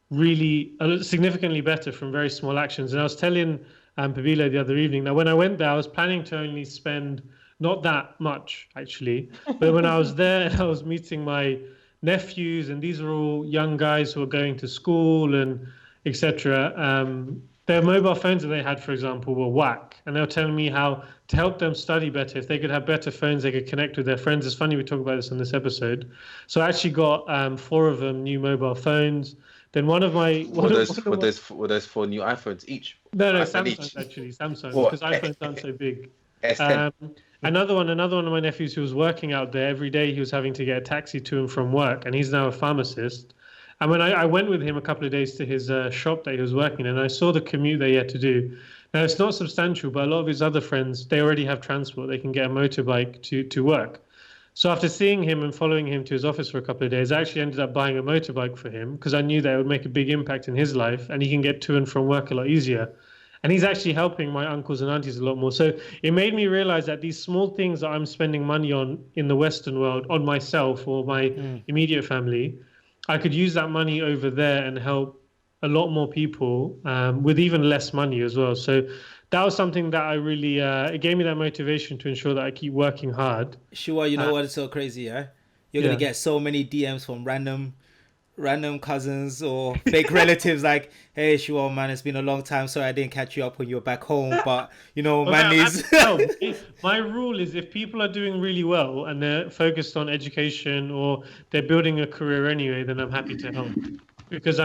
really significantly better from very small actions. And I was telling Pabila the other evening, now when I went there, I was planning to only spend not that much, actually. But when I was there and I was meeting my nephews, and these are all young guys who are going to school and etc. Their mobile phones that they had, for example, were whack. And they were telling me how to help them study better, if they could have better phones, they could connect with their friends. It's funny we talk about this on this episode. So I actually got 4 of them new mobile phones. Then one of my... Were those 4 new iPhones each? No, iPhone Samsung each. Actually. Samsung, What? because iPhones aren't so big. S10. Another one of my nephews who was working out there, every day he was having to get a taxi to and from work, and he's now a pharmacist. And when I went with him a couple of days to his shop that he was working in, and I saw the commute that he had to do. Now, it's not substantial, but a lot of his other friends, they already have transport. They can get a motorbike to work. So after seeing him and following him to his office for a couple of days, I actually ended up buying a motorbike for him because I knew that it would make a big impact in his life and he can get to and from work a lot easier. And he's actually helping my uncles and aunties a lot more. So it made me realize that these small things that I'm spending money on in the Western world, on myself or my immediate family, I could use that money over there and help a lot more people with even less money as well. So that was something that I really, it gave me that motivation to ensure that I keep working hard. Sure, you know what is so crazy, yeah? You're gonna get so many DMs from random cousins or fake relatives like, hey, Shuwel, man, it's been a long time. Sorry I didn't catch you up when you were back home, but, you know, man needs... My rule is if people are doing really well and they're focused on education or they're building a career anyway, then I'm happy to help. Because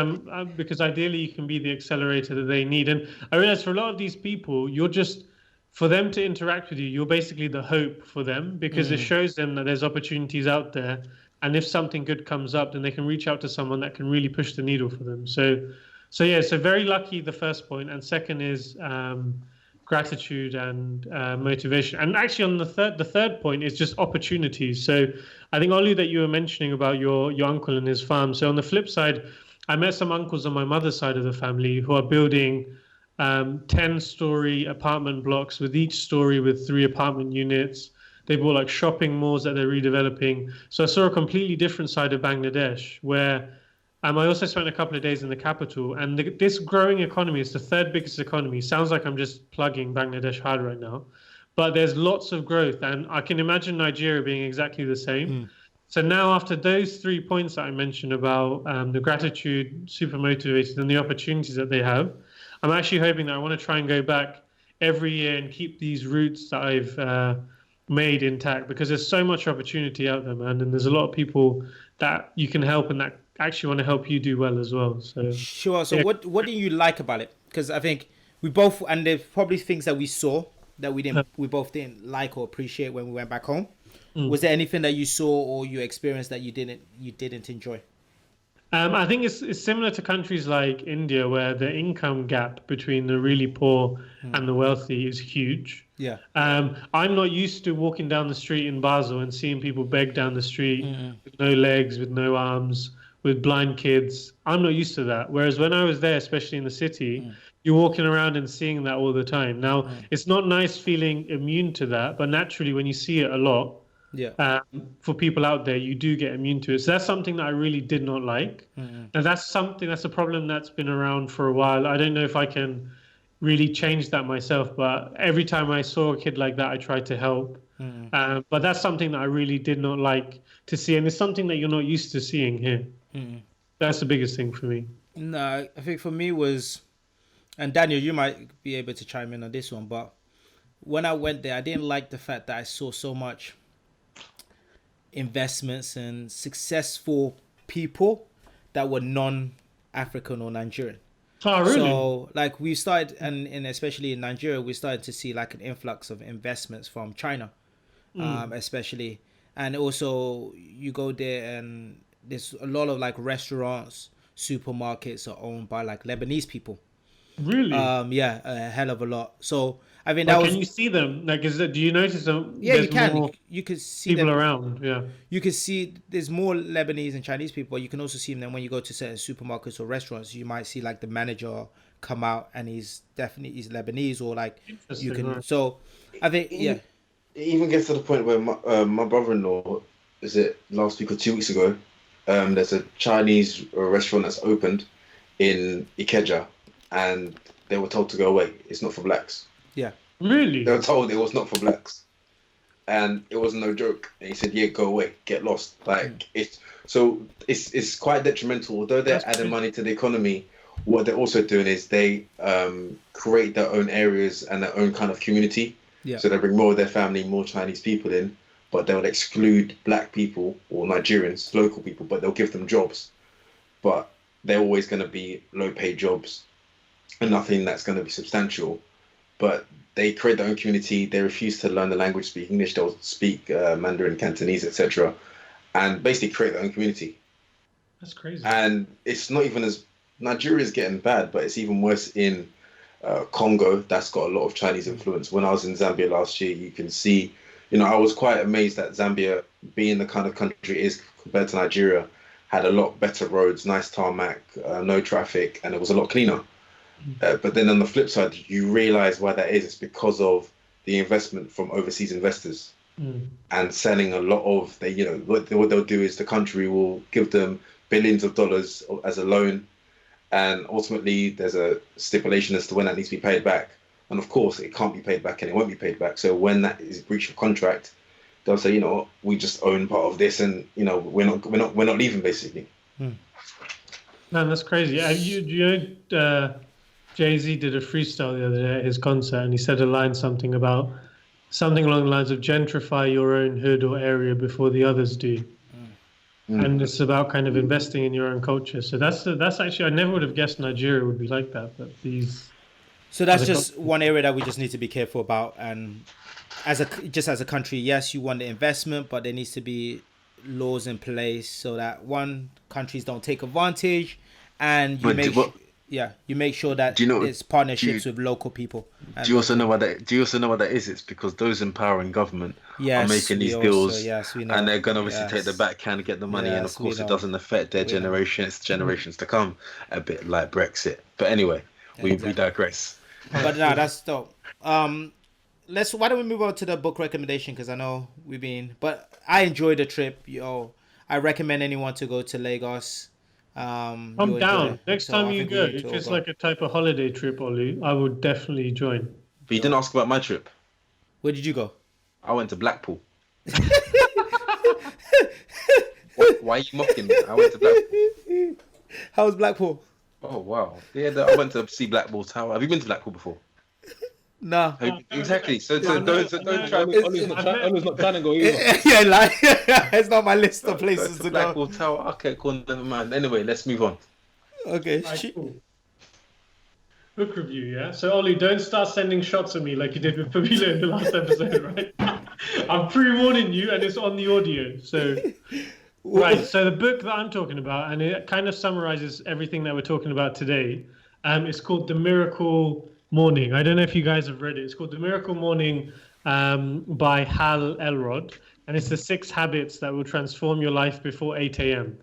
because ideally you can be the accelerator that they need. And I realize for a lot of these people, you're just, for them to interact with you, you're basically the hope for them because it shows them that there's opportunities out there. And if something good comes up, then they can reach out to someone that can really push the needle for them. So very lucky, the first point. And second is gratitude and motivation. And actually on the third point is just opportunities. So I think, Olu, that you were mentioning about your uncle and his farm. So on the flip side, I met some uncles on my mother's side of the family who are building 10-story apartment blocks with each story with 3 apartment units. They bought like shopping malls that they're redeveloping. So I saw a completely different side of Bangladesh where I also spent a couple of days in the capital. And this growing economy is the 3rd biggest economy. Sounds like I'm just plugging Bangladesh hard right now. But there's lots of growth. And I can imagine Nigeria being exactly the same. So now after those 3 points that I mentioned about the gratitude, super motivated, and the opportunities that they have, I'm actually hoping that I want to try and go back every year and keep these roots that I've made intact because there's so much opportunity out there, man. And there's a lot of people that you can help and that actually want to help you do well as well. So sure. So what do you like about it? Because I think we both, and there's probably things that we saw that we both didn't like or appreciate when we went back home. Was there anything that you saw or you experienced that you didn't enjoy? I think it's similar to countries like India where the income gap between the really poor and the wealthy is huge. Yeah. I'm not used to walking down the street in Basel and seeing people beg down the street with no legs, with no arms, with blind kids. I'm not used to that. Whereas when I was there, especially in the city, you're walking around and seeing that all the time. Now, it's not nice feeling immune to that, but naturally when you see it a lot, for people out there, you do get immune to it. So that's something that I really did not like. And that's a problem that's been around for a while. I don't know if I can really change that myself, but every time I saw a kid like that, I tried to help. But that's something that I really did not like to see. And it's something that you're not used to seeing here. That's the biggest thing for me. No, I think for me was, and Daniel, you might be able to chime in on this one, but when I went there, I didn't like the fact that I saw so much investments and successful people that were non-African or Nigerian. Oh, really? So, like, we started, and especially in Nigeria, we started to see like an influx of investments from China, especially. And also, you go there and there's a lot of like restaurants, supermarkets are owned by like Lebanese people. Really? Yeah, a hell of a lot. So I mean, that can you see them? Like, do you notice them? Yeah, you can. You can see people them around. Yeah. You can see there's more Lebanese and Chinese people. You can also see them when you go to certain supermarkets or restaurants. You might see like the manager come out and he's Lebanese or like you can. Right. So I think It even gets to the point where my brother-in-law, is it last week or 2 weeks ago? There's a Chinese restaurant that's opened in Ikeja, and they were told to go away. It's not for blacks. Yeah. Really? They were told it was not for blacks, and it was no joke. And he said, "Yeah, go away, get lost." Like it's quite detrimental. Although they're adding money to the economy, what they're also doing is they create their own areas and their own kind of community. Yeah. So they bring more of their family, more Chinese people in, but they'll exclude black people or Nigerians, local people, but they'll give them jobs. But they're always going to be low-paid jobs and nothing that's going to be substantial. But they create their own community. They refuse to learn the language, speak English. They'll speak Mandarin, Cantonese, etc., and basically create their own community. That's crazy. And it's not even as Nigeria's getting bad, but it's even worse in Congo. That's got a lot of Chinese influence. When I was in Zambia last year, you can see, I was quite amazed that Zambia being the kind of country it is compared to Nigeria, had a lot better roads, nice tarmac, no traffic, and it was a lot cleaner. But then on the flip side, you realize why that is. It's because of the investment from overseas investors and selling a lot of they, what they'll do is the country will give them billions of dollars as a loan, and ultimately there's a stipulation as to when that needs to be paid back. And of course, it can't be paid back and it won't be paid back. So when that is breach of contract, they'll say, we just own part of this, and we're not leaving basically. Man, that's crazy. Jay-Z did a freestyle the other day at his concert, and he said something along the lines of gentrify your own hood or area before the others do. And it's about kind of investing in your own culture. So that's actually, I never would have guessed Nigeria would be like that, but these. So that's just one area that we just need to be careful about. And as a country, yes, you want the investment, but there needs to be laws in place so that countries don't take advantage, and you make sure that there's partnerships with local people. Do you also know what that? Do you also know what that is? It's because those in power and government are making these deals, and they're going to obviously take the backhand, get the money, and of course it doesn't affect their generation. It's generations to come, a bit like Brexit. But anyway, we digress. But no, that's dope. Why don't we move on to the book recommendation? Because I know but I enjoyed the trip. I recommend anyone to go to Lagos. I'm down. Next time you go, if it's like a type of holiday trip, Olu, I would definitely join. But you didn't ask about my trip. Where did you go? I went to Blackpool. Why are you mocking me? I went to Blackpool. How was Blackpool? Oh wow! Yeah, I went to see Blackpool Tower. Have you been to Blackpool before? No. Exactly. So don't try. Olu's not trying to go either. Yeah, it's not my list of places to go. Blackpool Tower. Okay, cool. Never mind. Anyway, let's move on. Okay. Cool. Book review, yeah. So Olu, don't start sending shots at me like you did with Pamela in the last episode, right? I'm pre-warning you, and it's on the audio. So. Right, so the book that I'm talking about, and it kind of summarizes everything that we're talking about today, it's called The Miracle Morning. I don't know if you guys have read it. It's called The Miracle Morning by Hal Elrod, and it's the 6 habits that will transform your life before 8 a.m.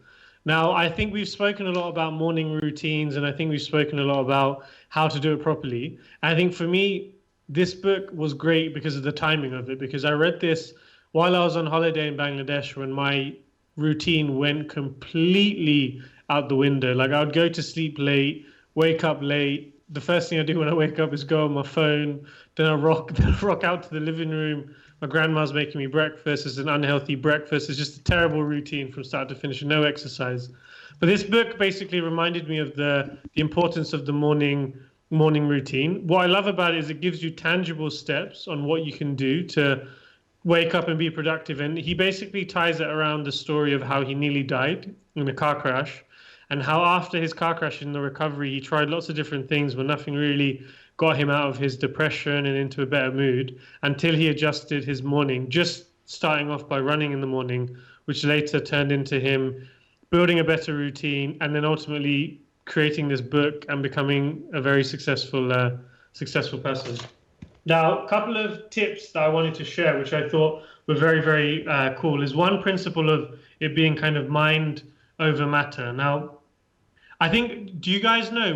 Now, I think we've spoken a lot about morning routines, and I think we've spoken a lot about how to do it properly. I think for me, this book was great because of the timing of it, because I read this while I was on holiday in Bangladesh when my routine went completely out the window. Like, I would go to sleep late, wake up late. The first thing I do when I wake up is go on my phone. Then I rock out to the living room. My grandma's making me breakfast. It's an unhealthy breakfast. It's just a terrible routine from start to finish, no exercise. But this book basically reminded me of the importance of the morning routine. What I love about it is it gives you tangible steps on what you can do to wake up and be productive. And he basically ties it around the story of how he nearly died in a car crash, and how after his car crash in the recovery, he tried lots of different things, but nothing really got him out of his depression and into a better mood until he adjusted his morning, just starting off by running in the morning, which later turned into him building a better routine and then ultimately creating this book and becoming a very successful person. Now, a couple of tips that I wanted to share, which I thought were very, very cool, is one principle of it being kind of mind over matter. Now, I think, do you guys know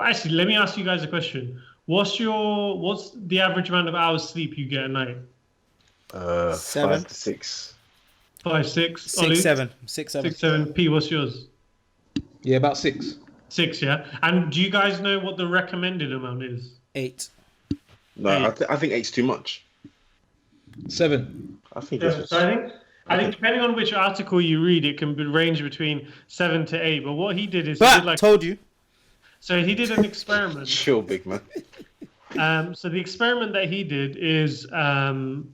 actually, let me ask you guys a question. What's the average amount of hours sleep you get a night? 7 to 6. 5, 6. 6, 7. 6, 7. 6, 7. P, what's yours? Yeah, about 6. 6, yeah. And do you guys know what the recommended amount is? 8. No, I think 8's too much. 7. I think I think depending on which article you read, it can range between 7 to 8. But what he did is told you. So he did an experiment. Chill, big man. So the experiment that he did is rather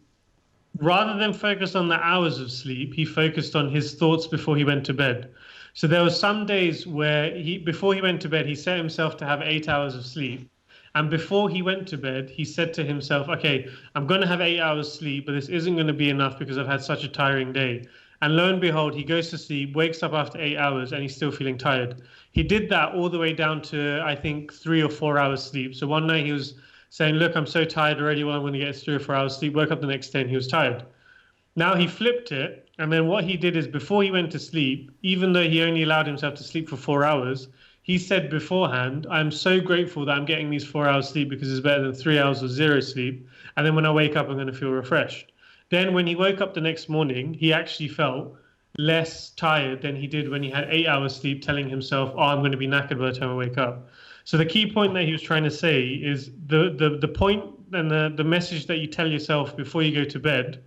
than focus on the hours of sleep, he focused on his thoughts before he went to bed. So there were some days where before he went to bed, he set himself to have 8 hours of sleep. And before he went to bed, he said to himself, okay, I'm going to have 8 hours sleep, but this isn't going to be enough because I've had such a tiring day. And lo and behold, he goes to sleep, wakes up after 8 hours, and he's still feeling tired. He did that all the way down to, I think, 3 or 4 hours sleep. So one night he was saying, look, I'm so tired already. Well, I'm going to get 3 or 4 hours sleep. Woke up the next day and he was tired. Now he flipped it, and then what he did is before he went to sleep, even though he only allowed himself to sleep for 4 hours, he said beforehand, I'm so grateful that I'm getting these 4 hours sleep because it's better than 3 hours of zero sleep. And then when I wake up, I'm going to feel refreshed. Then when he woke up the next morning, he actually felt less tired than he did when he had 8 hours sleep, telling himself, oh, I'm going to be knackered by the time I wake up. So the key point that he was trying to say is the point and the message that you tell yourself before you go to bed,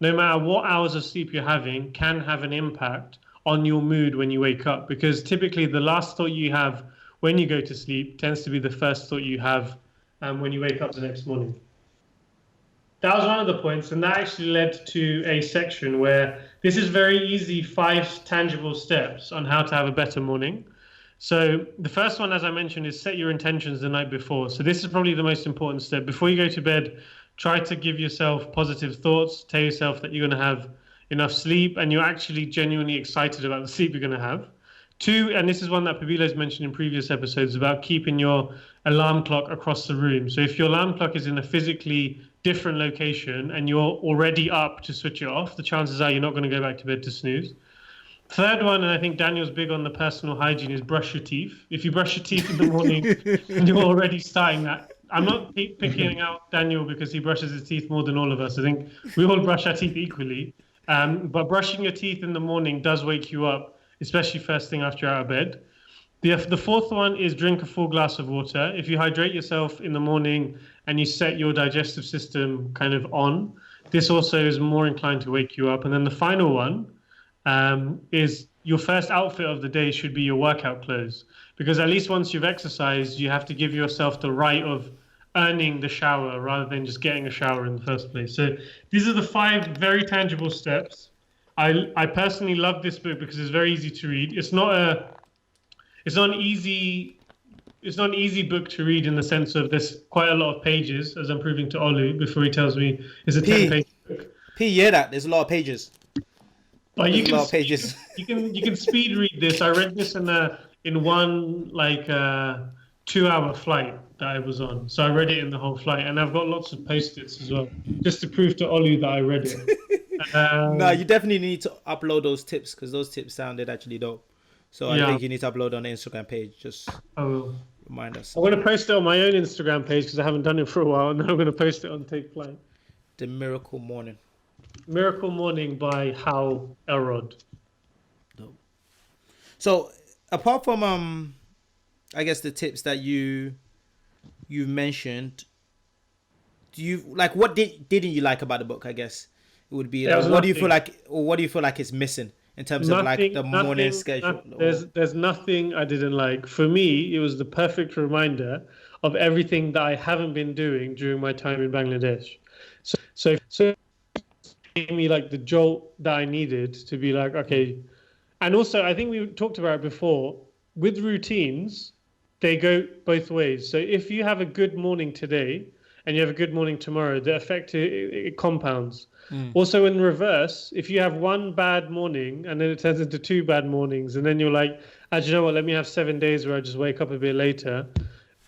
no matter what hours of sleep you're having, can have an impact on your mood when you wake up. Because typically the last thought you have when you go to sleep tends to be the first thought you have when you wake up the next morning. That was one of the points, and that actually led to a section where this is very easy 5 tangible steps on how to have a better morning. So the first one, as I mentioned, is set your intentions the night before. So this is probably the most important step. Before you go to bed, try to give yourself positive thoughts. Tell yourself that you're going to have enough sleep and you're actually genuinely excited about the sleep you're going to have. 2, and this is one that Pabilo's mentioned in previous episodes, about keeping your alarm clock across the room. So if your alarm clock is in a physically different location and you're already up to switch it off, the chances are you're not going to go back to bed to snooze. 3rd one, and I think Daniel's big on the personal hygiene, is brush your teeth. If you brush your teeth in the morning and you're already starting that, I'm not picking out Daniel because he brushes his teeth more than all of us. I think we all brush our teeth equally. But brushing your teeth in the morning does wake you up, especially first thing after you're out of bed. The 4th one is drink a full glass of water. If you hydrate yourself in the morning and you set your digestive system kind of on, this also is more inclined to wake you up. And then the final one is your first outfit of the day should be your workout clothes. Because at least once you've exercised, you have to give yourself the right of earning the shower rather than just getting a shower in the first place. So these are the 5 very tangible steps. I personally love this book because it's very easy to read. It's not an easy book to read in the sense of there's quite a lot of pages, as I'm proving to Olu before he tells me it's a 10-page book. There's a lot of pages. But you can speed read this. I read this in one 2-hour flight that I was on. So I read it in the whole flight, and I've got lots of post-its as well, just to prove to Olu that I read it. No, you definitely need to upload those tips because those tips sounded actually dope. So I think you need to upload on the Instagram page. Just remind us. I'm going to post it on my own Instagram page because I haven't done it for a while, and I'm going to post it on Take Flight. The Miracle Morning. Miracle Morning by Elrod. Dope. So apart from I guess the tips that you've mentioned, do you what didn't you like about the book? I guess it would be what do you feel like is missing in terms of the morning schedule? There's nothing I didn't like. For me, it was the perfect reminder of everything that I haven't been doing during my time in Bangladesh. So it gave me the jolt that I needed to be okay. And also, I think we talked about it before, with routines, they go both ways. So if you have a good morning today and you have a good morning tomorrow, the effect, it compounds. Also in reverse, if you have one bad morning and then it turns into 2 bad mornings, and then you're like, do you know what, let me have 7 days where I just wake up a bit later.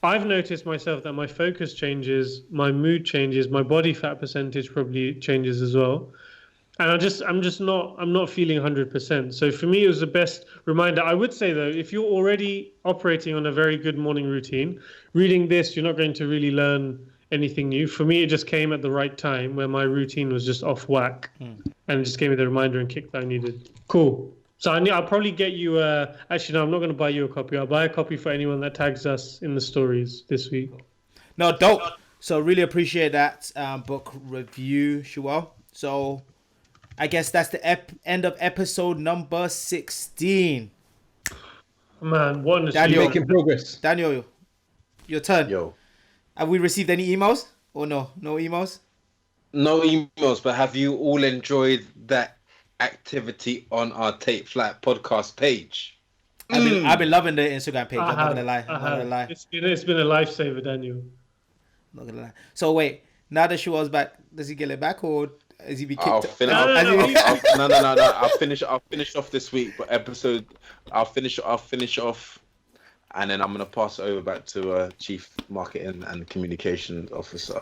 I've noticed myself that my focus changes, my mood changes, my body fat percentage probably changes as well. And I'm not feeling 100%. So for me, it was the best reminder. I would say though, if you're already operating on a very good morning routine, reading this, you're not going to really learn anything new. For me, it just came at the right time where my routine was just off whack, and it just gave me the reminder and kick that I needed. Cool. So I'll probably get you. Actually, no, I'm not going to buy you a copy. I'll buy a copy for anyone that tags us in the stories this week. No, dope. So really appreciate that book review, Shuwel. So I guess that's the end of episode number 16. Man, what an Daniel, making progress. Daniel, your turn. Yo. Have we received any emails? Or no? No emails? No emails, but have you all enjoyed that activity on our Take Flight podcast page? I've been loving the Instagram page. I'm not gonna lie. It's been a lifesaver, Daniel. Not gonna lie. So wait, now that Shuwel's back, does he get it back or is he be kicked? I'll finish off this week, but I'll finish off, and then I'm gonna pass it over back to Chief Marketing and Communications Officer.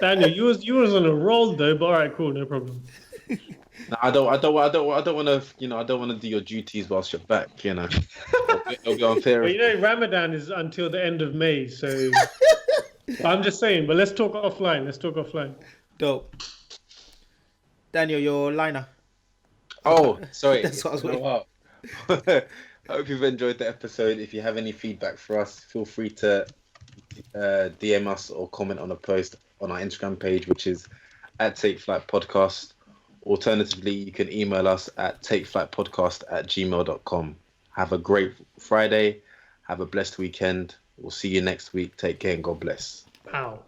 Daniel, you was on a roll though, but all right, cool, no problem. No, I don't want to. I don't want to do your duties whilst you're back. It'll be unfair. But Ramadan is until the end of May, so I'm just saying. But let's talk offline. Dope. Daniel, your liner. Oh, sorry. That's what I was waiting. I hope you've enjoyed the episode. If you have any feedback for us, feel free to DM us or comment on a post on our Instagram page, which is @TakeFlightPodcast. Alternatively, you can email us at takeflightpodcast@gmail.com. Have a great Friday. Have a blessed weekend. We'll see you next week. Take care and God bless. Pow.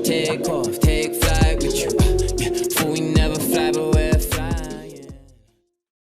Take off.